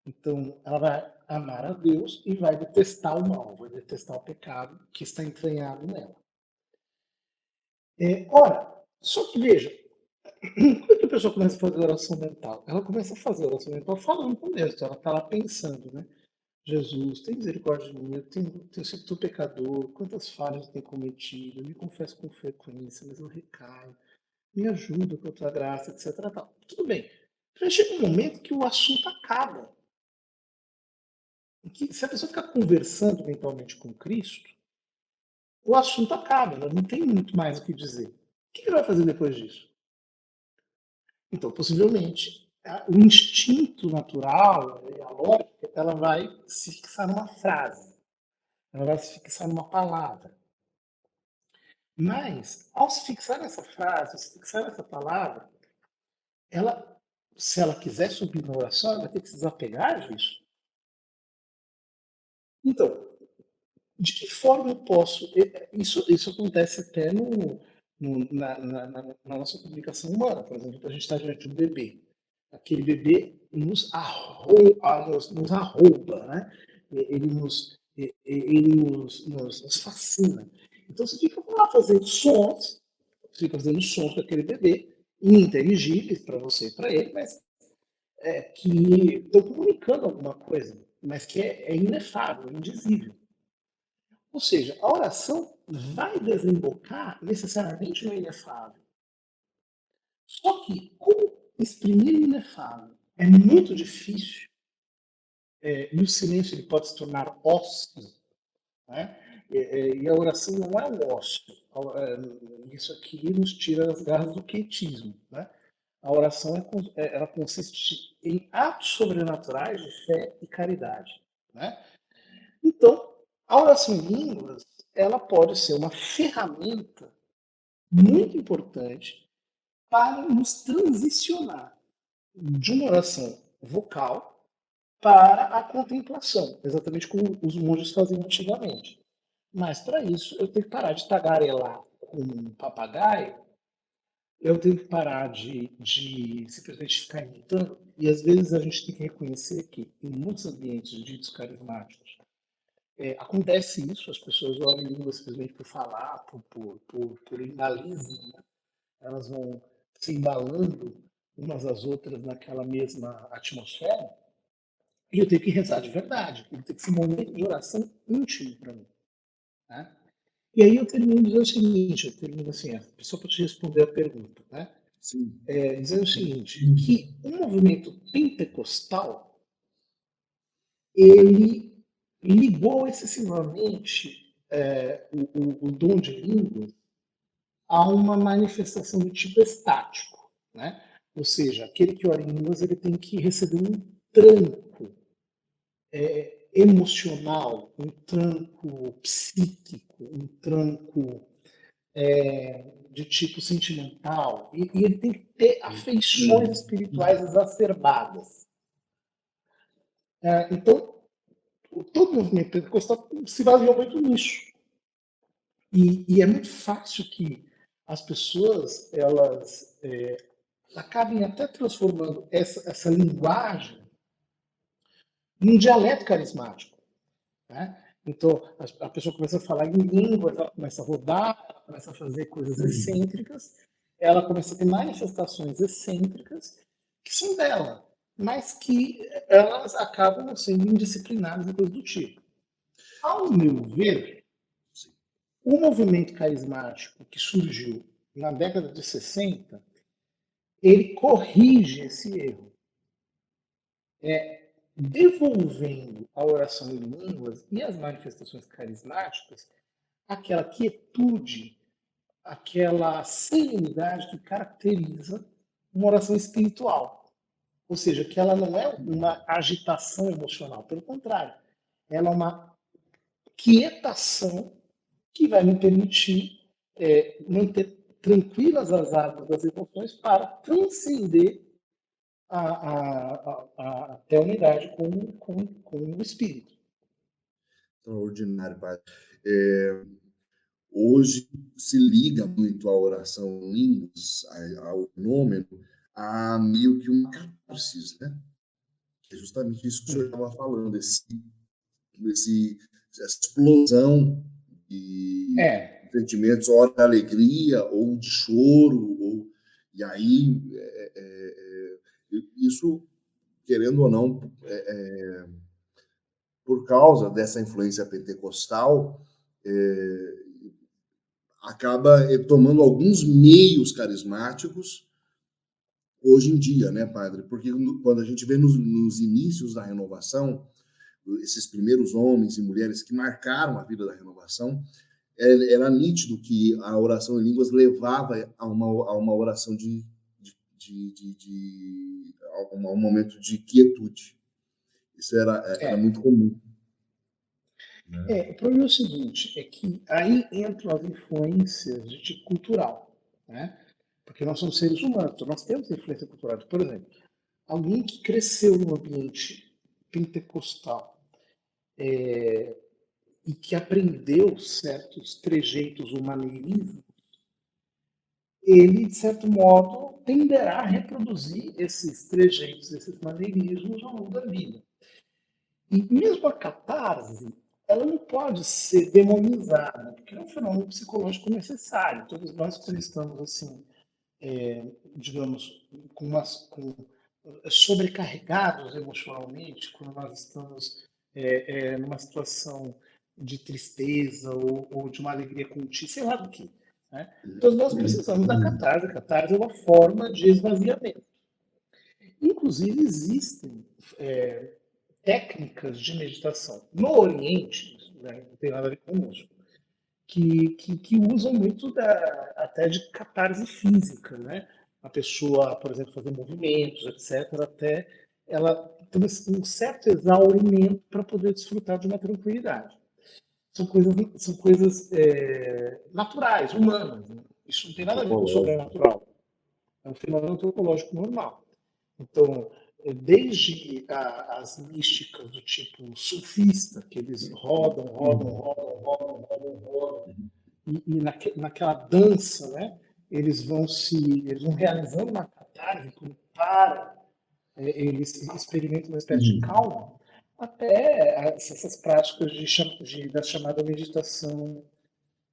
Então, ela vai amar a Deus e vai detestar o mal, vai detestar o pecado que está entranhado nela. Ora, só que veja, como é que a pessoa começa a fazer oração mental? Ela começa a fazer oração mental falando com Deus, então ela está lá pensando, né? Jesus, tem misericórdia de mim, eu sou pecador, quantas falhas eu tenho cometido, eu me confesso com frequência, mas eu recaio, me ajuda com a tua graça, etc. Tal. Tudo bem. Mas chega um momento que o assunto acaba. Que se a pessoa ficar conversando mentalmente com Cristo, o assunto acaba, ela não tem muito mais o que dizer. O que ele vai fazer depois disso? Então, possivelmente, o instinto natural, a lógica, ela vai se fixar numa frase, ela vai se fixar numa palavra. Mas, ao se fixar nessa frase, ao se fixar nessa palavra, ela, se ela quiser subir na oração, ela vai ter que se desapegar disso. Então, de que forma eu posso. Isso acontece até na nossa comunicação humana. Por exemplo, a gente está diante de um bebê. Aquele bebê nos arrouba, né? Ele nos fascina. Então você fica lá fazendo sons, fica fazendo sons com aquele bebê, ininteligíveis para você e para ele, mas que estão comunicando alguma coisa, mas que é inefável, é indizível. Ou seja, a oração vai desembocar necessariamente no inefável. Só que, como exprimir o inefável é muito difícil, e o silêncio ele pode se tornar ócio, né? E a oração não é um ócio. Isso aqui nos tira das garras do quietismo, né? A oração ela consiste em atos sobrenaturais de fé e caridade, né? Então, a oração em línguas ela pode ser uma ferramenta muito importante para nos transicionar de uma oração vocal para a contemplação, exatamente como os monges faziam antigamente. Mas para isso eu tenho que parar de tagarelar com um papagaio, eu tenho que parar de simplesmente ficar imitando, e às vezes a gente tem que reconhecer que em muitos ambientes ditos carismáticos acontece isso, as pessoas oram em língua simplesmente por falar, por embalismo, né? Elas vão se embalando umas às outras naquela mesma atmosfera, e eu tenho que rezar de verdade, tem que ser um momento de oração íntimo para mim. Né? E aí eu termino dizendo o seguinte, eu termino assim, só para te responder a pergunta, né? Sim. Dizendo o seguinte, que o movimento pentecostal, ele ligou excessivamente o dom de língua a uma manifestação do tipo estático, né? Ou seja, aquele que ora em línguas ele tem que receber um tranco emocional, um tranco psíquico, um tranco de tipo sentimental, e ele tem que ter afeições espirituais exacerbadas. Então, todo o movimento pentecostal se baseou muito nisso. E é muito fácil que as pessoas elas acabem até transformando essa linguagem num dialeto carismático. Né? Então, a pessoa começa a falar em língua, ela começa a rodar, ela começa a fazer coisas excêntricas, ela começa a ter manifestações excêntricas que são dela, mas que elas acabam sendo indisciplinadas e coisas do tipo. Ao meu ver, o movimento carismático que surgiu na década de 60, ele corrige esse erro, devolvendo a oração em línguas e as manifestações carismáticas aquela quietude, aquela serenidade que caracteriza uma oração espiritual. Ou seja, que ela não é uma agitação emocional, pelo contrário, ela é uma quietação que vai me permitir manter tranquilas as águas das emoções para transcender até a unidade com o espírito. Extraordinário, padre. Hoje se liga muito a oração em línguas, ao fenômeno, a meio que uma catarsis, né? É justamente isso que o senhor estava falando, essa explosão de sentimentos, ora de alegria ou de choro, e aí isso, querendo ou não, por causa dessa influência pentecostal, acaba tomando alguns meios carismáticos hoje em dia, né, padre? Porque quando a gente vê nos inícios da renovação, esses primeiros homens e mulheres que marcaram a vida da renovação, era nítido que a oração em línguas levava a uma oração a um momento de quietude. Isso era muito comum. Né? O problema é o seguinte, é que aí entram as influências de tipo cultural, né? Porque nós somos seres humanos, então nós temos influência cultural. Por exemplo, alguém que cresceu num ambiente pentecostal e que aprendeu certos trejeitos ou maneirismos, ele, de certo modo, tenderá a reproduzir esses trejeitos, esses maneirismos ao longo da vida. E mesmo a catarse, ela não pode ser demonizada, porque é um fenômeno psicológico necessário. Todos nós, quando estamos, assim, digamos, sobrecarregados emocionalmente, quando nós estamos numa situação de tristeza ou de uma alegria contida, sei lá do que. Né? Todos nós precisamos da catarse. A catarse é uma forma de esvaziamento. Inclusive, existem técnicas de meditação no Oriente, isso, né, não tem nada a ver conosco, que usam muito até de catarse física, né? A pessoa, por exemplo, fazer movimentos, etc., até ela tem um certo exaurimento para poder desfrutar de uma tranquilidade. São coisas naturais, humanas. Né? Isso não tem nada a ver com o Antropológico. sobrenatural. É um fenômeno antropológico normal. Então, desde as místicas do tipo sufista, que eles rodam, rodam, Uhum. rodam, rodam, rodam, rodam, naquela dança, né, eles vão realizando uma catarse, quando para, eles experimentam uma espécie de Uhum. calma, até essas práticas da chamada meditação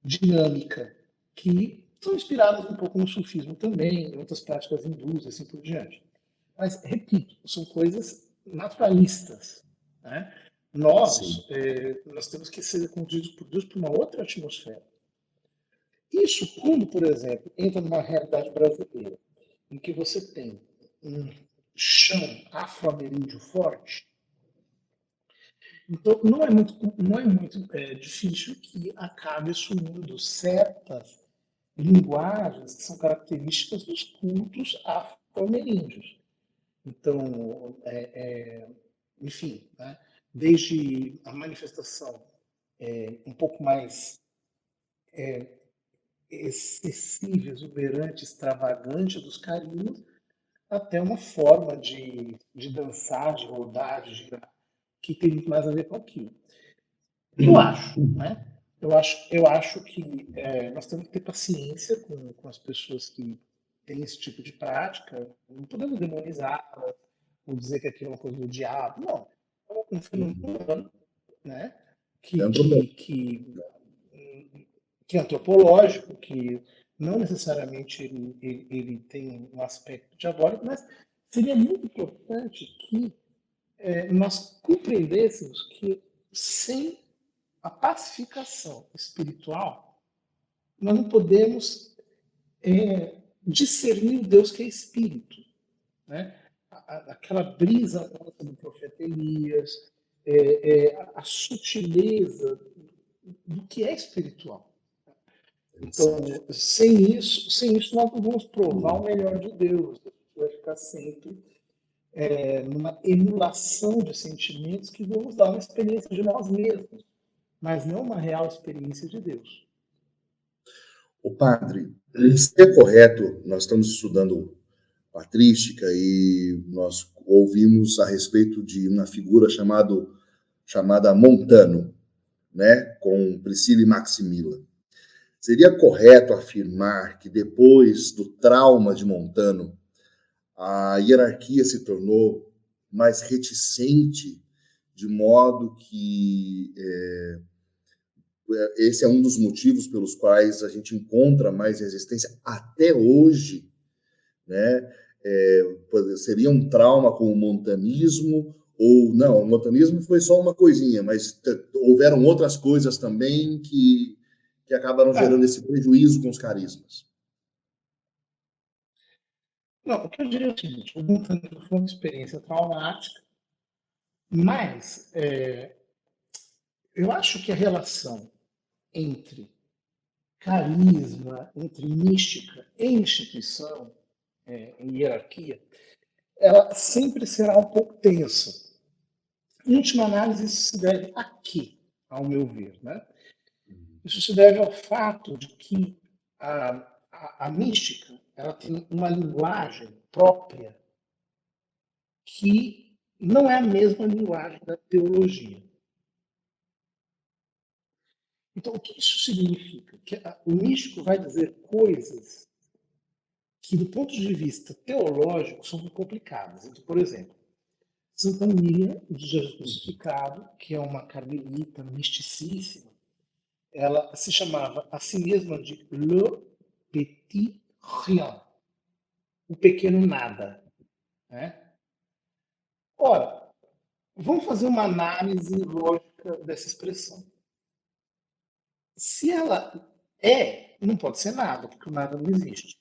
dinâmica, que são inspiradas um pouco no sufismo também, em outras práticas hindus e assim por diante. Mas, repito, são coisas naturalistas. Né? Sim. Nós temos que ser conduzidos por Deus para uma outra atmosfera. Isso, quando, por exemplo, entra numa realidade brasileira, em que você tem um chão afro-ameríndio forte, então não é muito difícil que acabe assumindo certas linguagens que são características dos cultos afro-ameríndios. Então, enfim, né, desde a manifestação um pouco mais excessiva, exuberante, extravagante dos carinhos, até uma forma de dançar, de rodar, de girar, que tem muito mais a ver com aquilo. Eu acho, né? Eu acho que nós temos que ter paciência com as pessoas que têm esse tipo de prática. Não podemos demonizá-las ou dizer que aquilo é uma coisa do diabo. Não. É um fenômeno humano, né? É Que, que, antropológico. que, que é antropológico, que não necessariamente ele tem um aspecto diabólico, mas seria muito importante que nós compreendêssemos que sem a pacificação espiritual, nós não podemos discernir o Deus que é espírito. Né? Aquela brisa do profeta Elias, a sutileza do que é espiritual. Então, Interessante. sem isso nós não vamos provar o melhor de Deus. A gente vai ficar sempre numa emulação de sentimentos que vão nos dar uma experiência de nós mesmos, mas não uma real experiência de Deus. O padre, se é correto, nós estamos estudando patrística e nós ouvimos a respeito de uma figura chamada Montano, né, com Priscila e Maximila. Seria correto afirmar que depois do trauma de Montano, a hierarquia se tornou mais reticente, de modo que esse é um dos motivos pelos quais a gente encontra mais resistência até hoje, né? Seria um trauma com o montanismo ou não? O montanismo foi só uma coisinha, mas houveram outras coisas também que acabaram gerando Ah, esse prejuízo com os carismas. não, o que eu diria é o seguinte: o Montanha foi uma experiência traumática, mas eu acho que a relação entre carisma, entre mística e instituição, em hierarquia, ela sempre será um pouco tensa. Em última análise, isso se deve a quê, ao meu ver? Né? Isso se deve ao fato de que a mística ela tem uma linguagem própria que não é a mesma linguagem da teologia. Então, o que isso significa? Que o místico vai dizer coisas que, do ponto de vista teológico, são muito complicadas. Então, por exemplo, Santa Miriam de Jesus Crucificado, que é uma carmelita misticíssima, ela se chamava a si mesma de Le Petit Rien, o pequeno nada. Né? Ora, vamos fazer uma análise lógica dessa expressão. Se ela não pode ser nada, porque o nada não existe.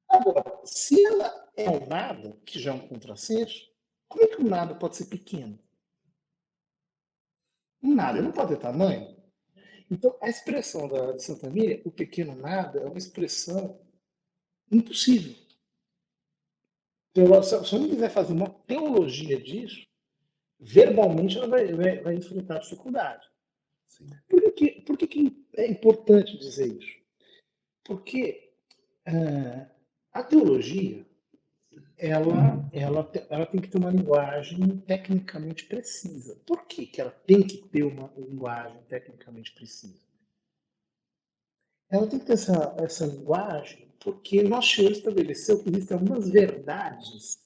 Agora, se ela é um nada, que já é um contrassenso, como é que o nada pode ser pequeno? Um nada não pode ter tamanho. Então, a expressão de Santa Miriam, o pequeno nada, é uma expressão impossível. Então, se eu não quiser fazer uma teologia disso, verbalmente ela vai enfrentar dificuldade. Sim. Por que é importante dizer isso? Porque a teologia ela tem que ter uma linguagem tecnicamente precisa. Por que, que ela tem que ter uma linguagem tecnicamente precisa? Ela tem que ter essa linguagem porque nosso Senhor estabeleceu que existem algumas verdades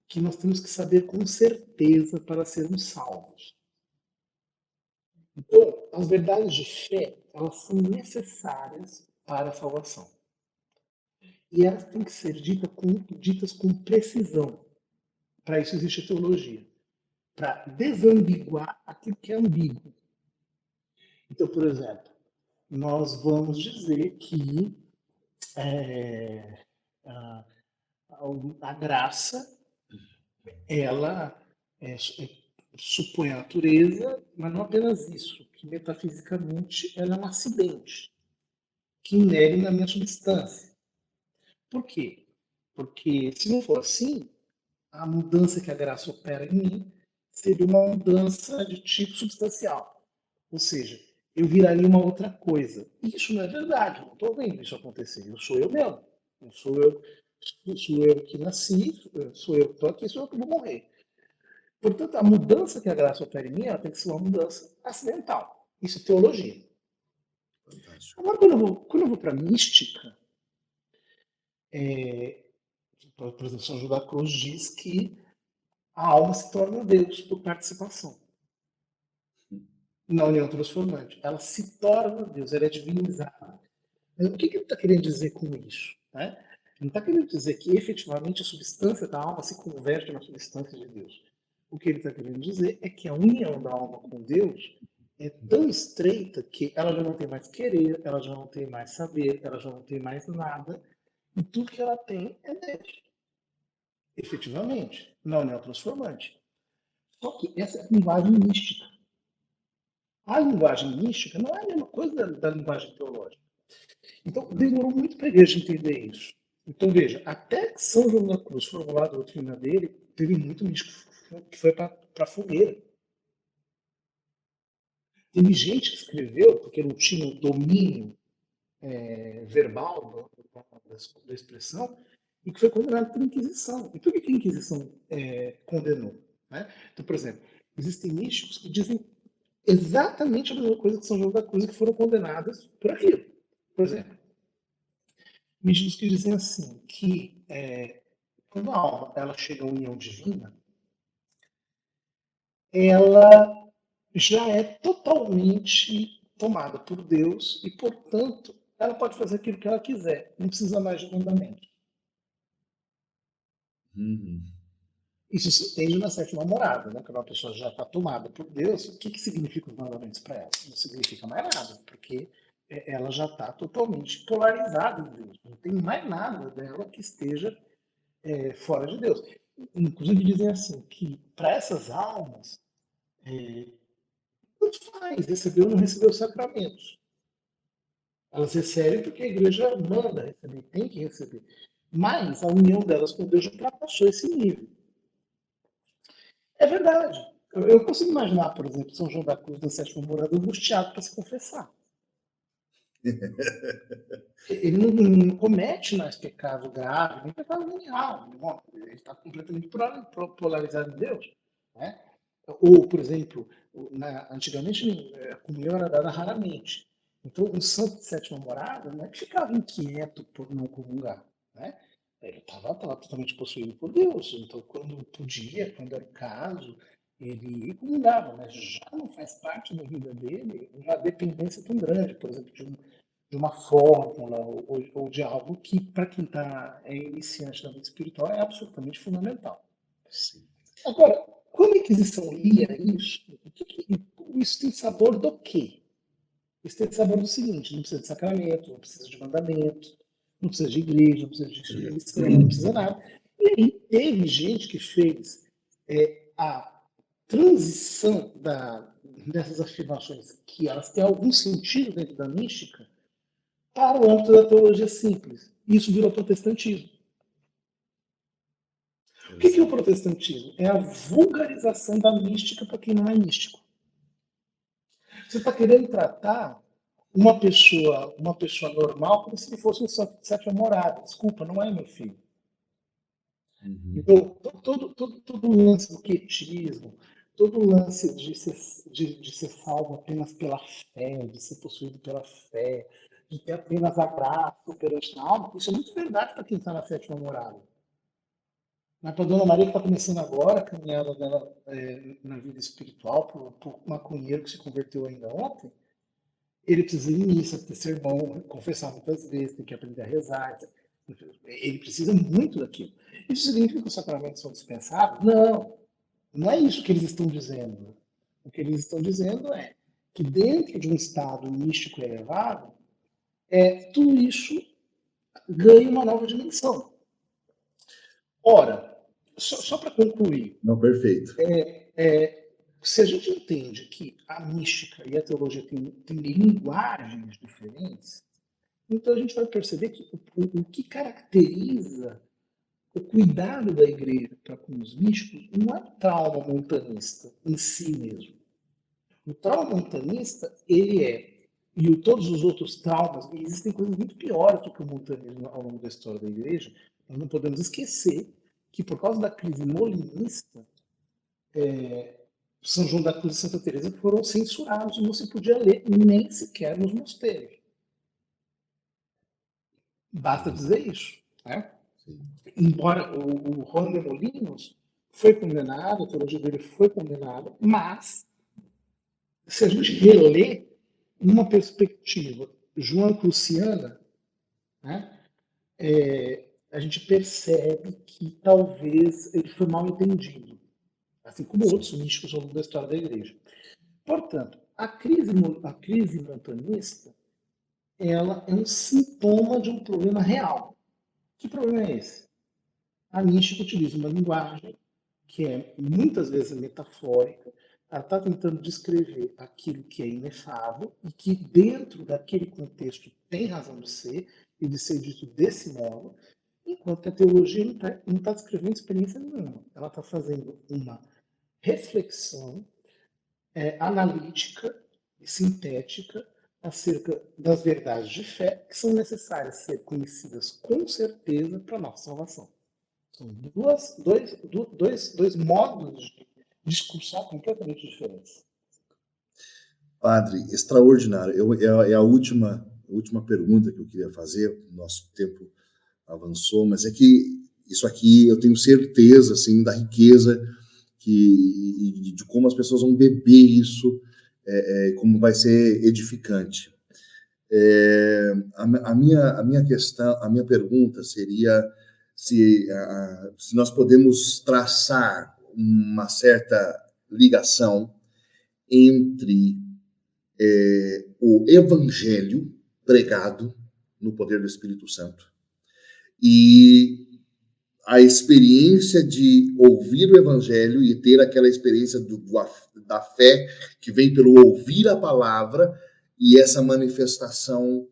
que nós temos que saber com certeza para sermos salvos. Então, as verdades de fé, elas são necessárias para a salvação. E elas têm que ser ditas com precisão. Para isso existe a teologia. Para desambiguar aquilo que é ambíguo. Então, por exemplo, nós vamos dizer que a, a graça, ela supõe a natureza, mas não apenas isso, que metafisicamente ela é um acidente que inere na minha substância. Por quê? Porque se não for assim, a mudança que a graça opera em mim seria uma mudança de tipo substancial. Ou seja, eu viraria uma outra coisa. E isso não é verdade, eu não estou vendo isso acontecer. Eu sou eu mesmo. Eu sou eu que nasci, sou eu que estou aqui, sou eu que vou morrer. Portanto, a mudança que a graça opera em mim ela tem que ser uma mudança acidental. Isso é teologia. Fantástico. Agora, quando eu vou para a mística, por exemplo, São João da Cruz diz que a alma se torna Deus por participação na união transformante. Ela se torna Deus, ela é divinizada. O que ele está querendo dizer com isso? Né? Ele não está querendo dizer que efetivamente a substância da alma se converte na substância de Deus. O que ele está querendo dizer é que a união da alma com Deus é tão estreita que ela já não tem mais querer, ela já não tem mais saber, ela já não tem mais nada, e tudo que ela tem é Deus. Efetivamente, na união transformante. Só que essa é a linguagem mística. A linguagem mística não é a mesma coisa da linguagem teológica. Então, demorou muito para a igreja entender isso. Então, veja, até que São João da Cruz formular a doutrina dele, teve muito místico que foi para a fogueira. Teve gente que escreveu, porque não tinha o domínio verbal da expressão, e que foi condenado por Inquisição. E por que a Inquisição condenou? Né? Então, por exemplo, existem místicos que dizem exatamente a mesma coisa que São João da Cruz e que foram condenadas por aquilo. Por exemplo, místicos que dizem assim, que quando a alma ela chega à união divina, ela já é totalmente tomada por Deus e, portanto, ela pode fazer aquilo que ela quiser, não precisa mais de mandamento. Uhum. Isso se entende na sétima morada, né? Quando uma pessoa já está tomada por Deus, o que significa os mandamentos para ela? Não significa mais nada, porque ela já está totalmente polarizada em Deus. Não tem mais nada dela que esteja fora de Deus. Inclusive dizem assim, que para essas almas, tanto faz, recebeu ou não recebeu os sacramentos. Elas recebem porque a igreja manda receber, tem que receber. Mas a união delas com Deus já ultrapassou esse nível. É verdade. Eu consigo imaginar, por exemplo, São João da Cruz, da sétima morada, angustiado para se confessar. Ele não comete mais pecado grave, nem pecado venial. Ele está completamente polarizado em Deus. Né? Ou, por exemplo, antigamente a comunhão era dada raramente. Então, um santo de sétima morada não é que ficava inquieto por não comungar. Né? Ele estava totalmente possuído por Deus. Então, quando podia, quando era o caso, ele comungava, mas já não faz parte da vida dele uma dependência tão grande, por exemplo, de uma fórmula ou de algo que, para quem iniciante na vida espiritual, é absolutamente fundamental. Sim. Agora, quando a Inquisição lia isso, isso tem sabor do quê? Isso tem sabor do seguinte: não precisa de sacramento, não precisa de mandamento. Não precisa de igreja, não precisa de instituição, não precisa nada. E aí teve gente que fez a transição dessas afirmações, que elas têm algum sentido dentro da mística, para o âmbito da teologia simples. Isso virou protestantismo. O que é o protestantismo? É a vulgarização da mística para quem não é místico. Você está querendo tratar uma pessoa normal como se ele fosse um sétima morada. Desculpa, não é, meu filho. Então, todo o lance do quietismo, todo o lance de ser salvo apenas pela fé, de ser possuído pela fé, de ter apenas a graça perante a alma, isso é muito verdade para quem está na sétima morada. Mas para a Dona Maria, que está começando agora a caminhada dela na vida espiritual, por um maconheiro que se converteu ainda ontem, ele precisa ir em missa, ter sermão, confessar muitas vezes, tem que aprender a rezar. Etc. Ele precisa muito daquilo. Isso significa que os sacramentos são dispensáveis? Não, não é isso que eles estão dizendo. O que eles estão dizendo é que dentro de um estado místico elevado, tudo isso ganha uma nova dimensão. Ora, só para concluir. Não, perfeito. Se a gente entende que a mística e a teologia têm linguagens diferentes, então a gente vai perceber que o que caracteriza o cuidado da igreja para com os místicos não é o trauma montanista em si mesmo. O trauma montanista, e todos os outros traumas, e existem coisas muito piores do que o montanismo ao longo da história da igreja, nós não podemos esquecer que por causa da crise molinista, São João da Cruz e Santa Teresa foram censurados e não se podia ler nem sequer nos mosteiros. Basta dizer isso. Né? Embora o Juan de Molinos foi condenado, a teologia dele foi condenada, mas se a gente reler numa perspectiva João Cruciana, né, a gente percebe que talvez ele foi mal entendido, assim como outros místicos ao longo da história da igreja. Portanto, a crise montanista ela é um sintoma de um problema real. Que problema é esse? A mística utiliza uma linguagem que é muitas vezes metafórica, ela está tentando descrever aquilo que é inefável e que dentro daquele contexto tem razão de ser e de ser dito desse modo, enquanto que a teologia não está descrevendo experiência nenhuma. Ela está fazendo uma reflexão analítica e sintética acerca das verdades de fé que são necessárias ser conhecidas com certeza para a nossa salvação. São dois modos de discursar completamente diferentes. Padre, extraordinário. É a última pergunta que eu queria fazer. Nosso tempo avançou, mas é que isso aqui eu tenho certeza assim da riqueza de como as pessoas vão beber isso, como vai ser edificante. A minha questão, a minha pergunta seria se nós podemos traçar uma certa ligação entre o evangelho pregado no poder do Espírito Santo e a experiência de ouvir o evangelho e ter aquela experiência da fé que vem pelo ouvir a palavra e essa manifestação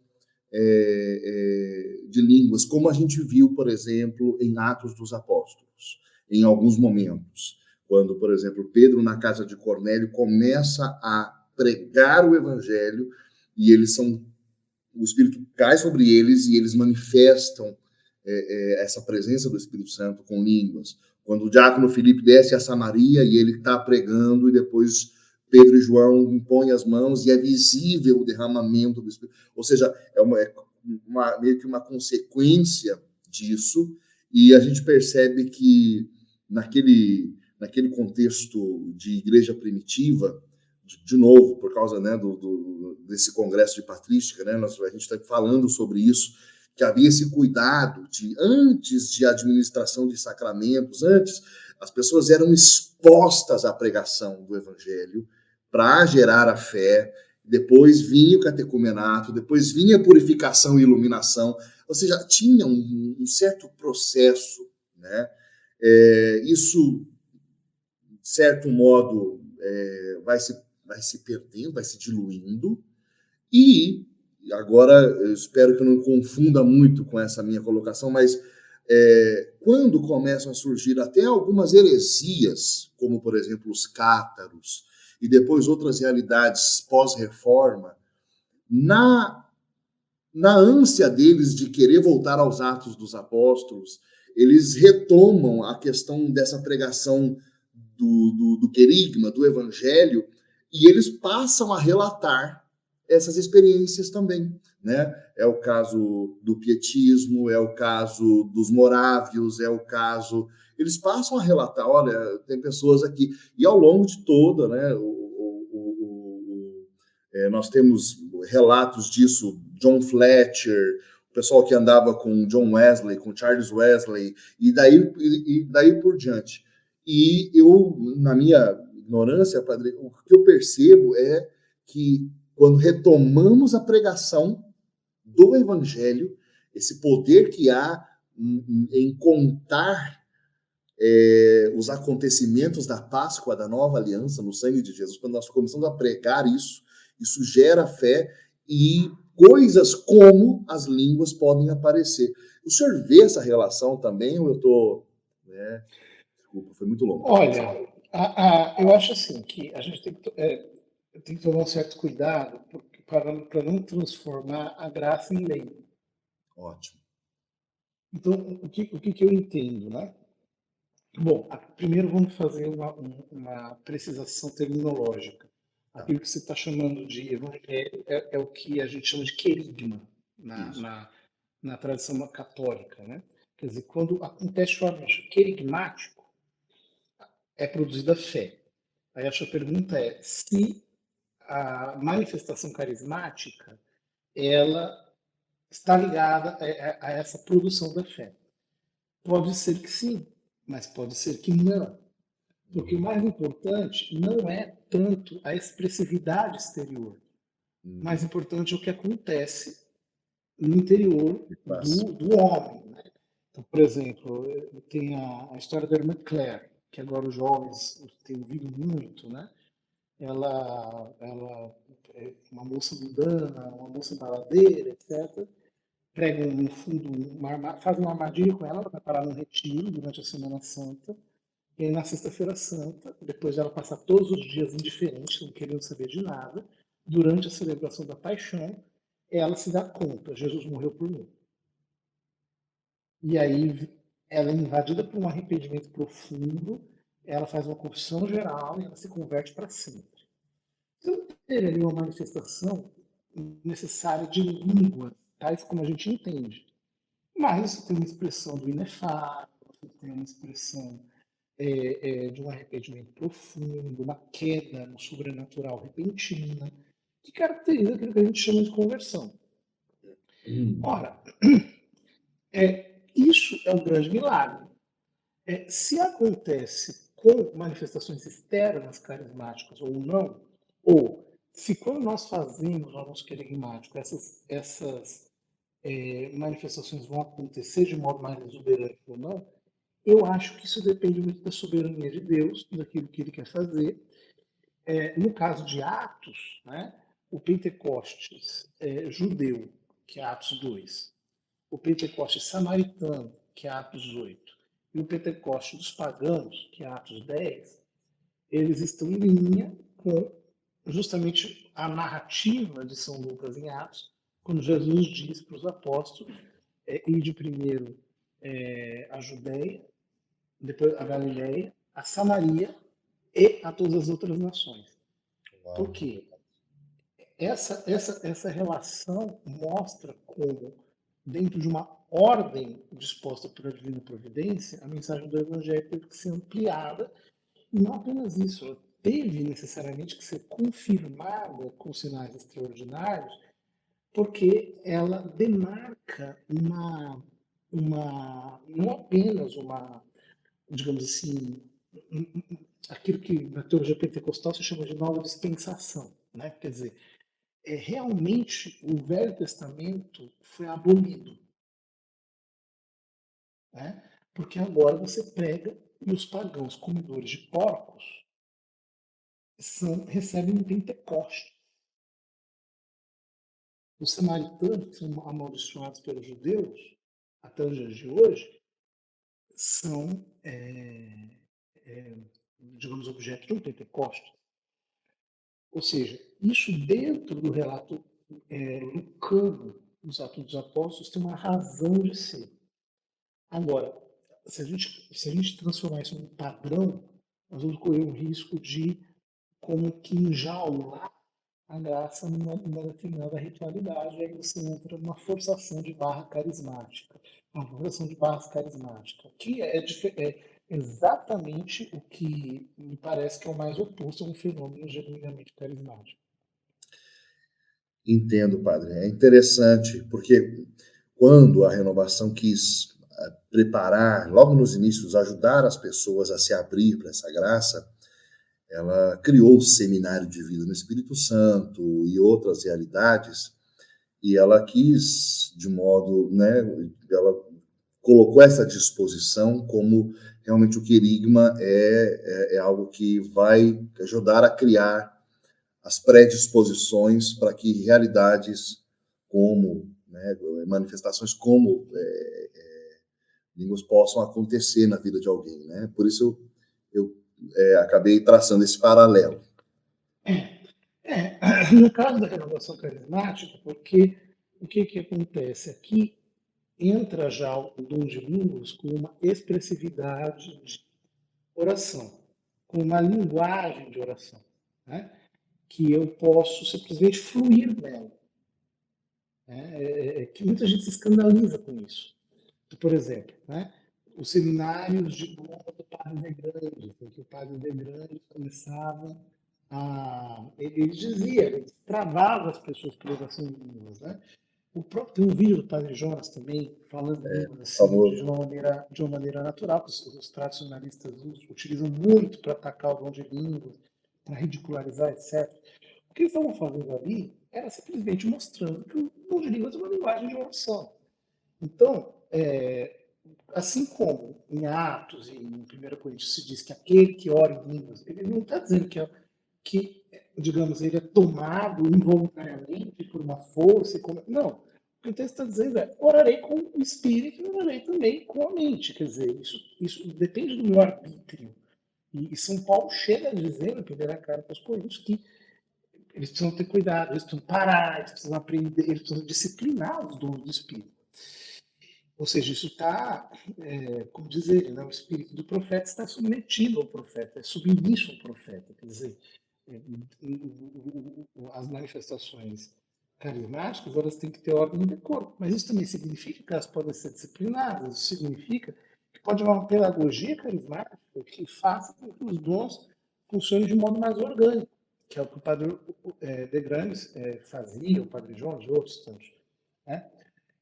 de línguas, como a gente viu, por exemplo, em Atos dos Apóstolos, em alguns momentos, quando, por exemplo, Pedro, na casa de Cornélio, começa a pregar o evangelho e o Espírito cai sobre eles e eles manifestam essa presença do Espírito Santo com línguas. Quando o diácono Filipe desce a Samaria e ele está pregando e depois Pedro e João impõem as mãos e é visível o derramamento do Espírito. Ou seja, meio que uma consequência disso, e a gente percebe que naquele contexto de igreja primitiva, de novo, por causa, né, desse congresso de patrística, né, a gente está falando sobre isso, que havia esse cuidado antes de administração de sacramentos, antes as pessoas eram expostas à pregação do evangelho para gerar a fé. depois vinha o catecumenato, depois vinha a purificação e iluminação, ou seja, tinha um certo processo, né? Isso, de certo modo, vai se perdendo, vai se diluindo, e agora eu espero que eu não confunda muito com essa minha colocação, mas quando começam a surgir até algumas heresias, como por exemplo os cátaros, e depois outras realidades pós-reforma, na, na ânsia deles de querer voltar aos Atos dos Apóstolos, eles retomam a questão dessa pregação do querigma, do evangelho, e eles passam a relatar essas experiências também, né? É o caso do pietismo, é o caso dos morávios, é o caso... Eles passam a relatar, olha, tem pessoas aqui... E ao longo de toda, né, nós temos relatos disso, John Fletcher, o pessoal que andava com John Wesley, com Charles Wesley, e daí por diante. E eu, na minha ignorância, padre, o que eu percebo é que quando retomamos a pregação do Evangelho, esse poder que há em contar os acontecimentos da Páscoa, da nova aliança no sangue de Jesus, quando nós começamos a pregar isso, isso gera fé e coisas como as línguas podem aparecer. O senhor vê essa relação também ou eu estou... Desculpa, foi muito longo. Olha, eu acho assim que a gente tem que tomar um certo cuidado para não transformar a graça em lei. Ótimo. Então, o que eu entendo, né? Bom, primeiro vamos fazer uma precisação terminológica. Tá. Aquilo que você está chamando de evangelho é o que a gente chama de querigma Isso. na tradição católica, né? Quer dizer, quando acontece o anúncio querigmático, é produzida fé. Aí a sua pergunta é se a manifestação carismática ela está ligada a essa produção da fé. Pode ser que sim, mas pode ser que não. Porque o mais importante não é tanto a expressividade exterior. O mais importante é o que acontece no interior do homem. Né? Então, por exemplo, tem a história da irmã Claire, que agora os jovens têm ouvido muito, né? Ela é uma moça mundana, uma moça baladeira, etc. Pregam, no fundo, fazem uma armadilha com ela, ela vai parar num retiro durante a Semana Santa. E aí, na Sexta-feira Santa, depois dela passar todos os dias indiferente, não querendo saber de nada, durante a celebração da Paixão, ela se dá conta: Jesus morreu por mim. E aí ela é invadida por um arrependimento profundo, ela faz uma confissão geral e ela se converte para sempre. Então, teve ali uma manifestação necessária de língua, tais como a gente entende. Mas você tem uma expressão do inefável, você tem uma expressão de um arrependimento profundo, uma queda no sobrenatural repentina, que caracteriza aquilo que a gente chama de conversão. Ora, isso é um grande milagre. Se acontece com manifestações externas carismáticas ou não, ou se quando nós fazemos o anúncio querigmático, essas manifestações vão acontecer de modo mais exuberante ou não, eu acho que isso depende muito da soberania de Deus, daquilo que ele quer fazer. No caso de Atos, né, o Pentecostes judeu, que é Atos 2, o Pentecostes samaritano, que é Atos 8, e o Pentecostes dos pagãos, que é Atos 10, eles estão em linha com justamente a narrativa de São Lucas em Atos, quando Jesus diz para os apóstolos ide primeiro a Judéia, depois a Galileia, a Samaria e a todas as outras nações. Por quê? Essa relação mostra como, dentro de uma ordem disposta pela Divina Providência, a mensagem do Evangelho teve que ser ampliada, e não apenas isso, ela teve necessariamente que ser confirmada com sinais extraordinários, porque ela demarca não apenas uma, digamos assim, aquilo que na teologia pentecostal se chama de nova dispensação, né? Quer dizer, realmente o Velho Testamento foi abolido, né? Porque agora você prega e os pagãos comedores de porcos recebem um Pentecoste. Os samaritanos, que são amaldiçoados pelos judeus, até os dias de hoje, são, digamos, objeto de um Pentecoste. Ou seja, isso dentro do relato lucano dos Atos dos Apóstolos tem uma razão de ser. Agora, se a gente transformar isso num padrão, nós vamos correr o risco de, como que enjaular a graça numa determinada ritualidade, e aí você entra numa forçação de barra carismática, uma forçação de barras carismática, que é exatamente o que me parece que é o mais oposto a um fenômeno genuinamente carismático. Entendo, padre. É interessante, porque quando a renovação quis preparar, logo nos inícios, ajudar as pessoas a se abrir para essa graça, ela criou o Seminário de Vida no Espírito Santo e outras realidades, e ela quis, de modo, né, ela colocou essa disposição como realmente o querigma é algo que vai ajudar a criar as predisposições para que realidades como, né, manifestações como línguas possam acontecer na vida de alguém, né? Por isso eu acabei traçando esse paralelo. No caso da renovação carismática, porque o que acontece? Aqui entra já o dom de línguas com uma expressividade de oração, com uma linguagem de oração, né? Que eu posso simplesmente fluir nela. Né? Que muita gente se escandaliza com isso. Por exemplo, né? Os seminários de dom do Padre de Grandes, em que o Padre de Grandes começava ele dizia, ele travava as pessoas pela oração em línguas, né? O próprio, tem um vídeo do Padre Jonas também, falando em línguas assim, Famoso. de uma maneira natural, que os tradicionalistas utilizam muito para atacar o dom de línguas, para ridicularizar, etc. O que eles estavam fazendo ali era simplesmente mostrando que o dom de línguas é uma linguagem de oração. Então, assim como em Atos e em 1 Coríntios se diz que aquele que ora em línguas, ele não está dizendo que, digamos, ele é tomado involuntariamente por uma força. Não. O que o texto está dizendo é: orarei com o espírito e orarei também com a mente. Quer dizer, isso depende do meu arbítrio. E São Paulo chega dizendo, em primeira carta aos Coríntios, que eles precisam ter cuidado, eles precisam parar, eles precisam aprender, eles precisam disciplinar os dons do espírito. Ou seja, isso está, como diz ele, né, o espírito do profeta está submetido ao profeta, é submisso ao profeta. Quer dizer, as manifestações carismáticas, elas têm que ter ordem e decoro. Mas isso também significa que elas podem ser disciplinadas, isso significa que pode haver uma pedagogia carismática que faça com que os dons funcionem de modo mais orgânico, que é o que o padre de Grandes fazia, o padre João e outros tantos. Né?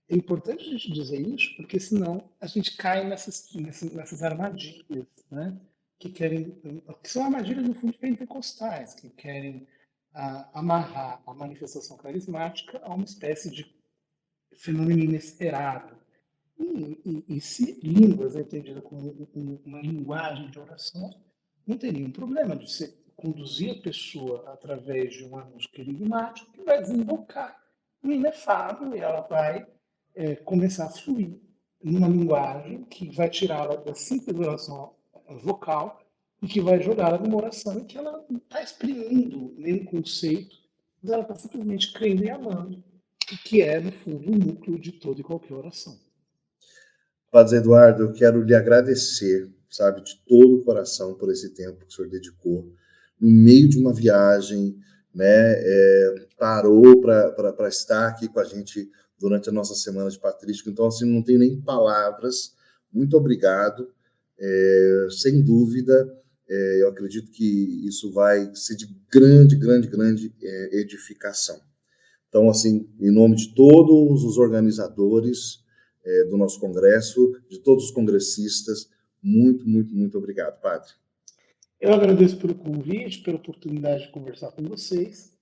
É importante a gente dizer isso, porque senão a gente cai nessas armadilhas, né? Que são armadilhas no fundo pentecostais, que querem amarrar a manifestação carismática a uma espécie de fenômeno inesperado. E se línguas é entendida como uma linguagem de oração, não tem nenhum problema de você conduzir a pessoa através de um anúncio querigmático que vai desembocar no inefável e ela vai começar a fluir numa linguagem que vai tirá-la da simples oração vocal e que vai jogá-la numa oração em que ela não está exprimindo nenhum conceito, mas ela está simplesmente crendo e amando, o que é, no fundo, o núcleo de toda e qualquer oração. Padre Eduardo, eu quero lhe agradecer, sabe, de todo o coração por esse tempo que o senhor dedicou. No meio de uma viagem, né, parou para estar aqui com a gente durante a nossa semana de patrístico. Então, assim, não tenho nem palavras. Muito obrigado. Sem dúvida, eu acredito que isso vai ser de grande, grande, grande edificação. Então, assim, em nome de todos os organizadores do nosso congresso, de todos os congressistas, muito, muito, muito obrigado, padre. Eu agradeço pelo convite, pela oportunidade de conversar com vocês.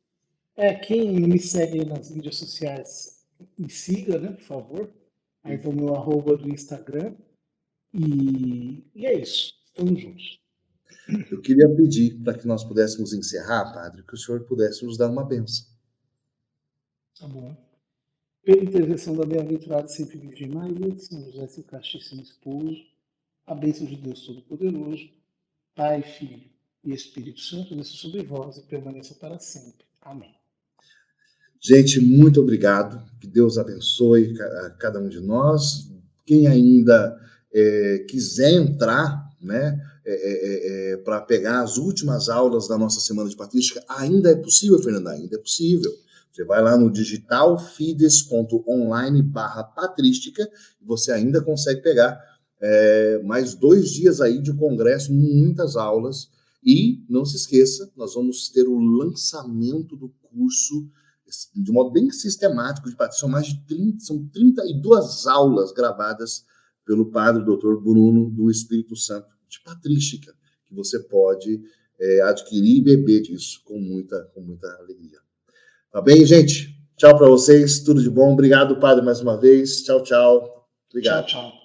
Quem me segue nas mídias sociais, me siga, né, por favor. Aí então meu arroba do Instagram. E é isso. Estamos juntos. Eu queria pedir para que nós pudéssemos encerrar, padre, que o senhor pudesse nos dar uma bênção. Tá bom. Pela intercessão da bem-aventurada sempre Virgem Maria, São José, seu castíssimo esposo, a bênção de Deus Todo-Poderoso, Pai, Filho e Espírito Santo, desça sobre vós e permaneça para sempre. Amém. Gente, muito obrigado. Que Deus abençoe cada um de nós. Quem ainda quiser entrar, né, para pegar as últimas aulas da nossa Semana de Patrística, ainda é possível, Fernanda? Ainda é possível. Você vai lá no digitalfides.online/patrística e você ainda consegue pegar mais 2 dias aí de congresso, muitas aulas. E não se esqueça, nós vamos ter o lançamento do curso de modo bem sistemático de patrística. São mais de 32 aulas gravadas pelo padre Dr. Bruno do Espírito Santo de patrística, que você pode adquirir e beber disso com muita alegria. Tá bem, gente? Tchau para vocês, tudo de bom. Obrigado, padre, mais uma vez. Tchau, tchau. Obrigado. Tchau, tchau.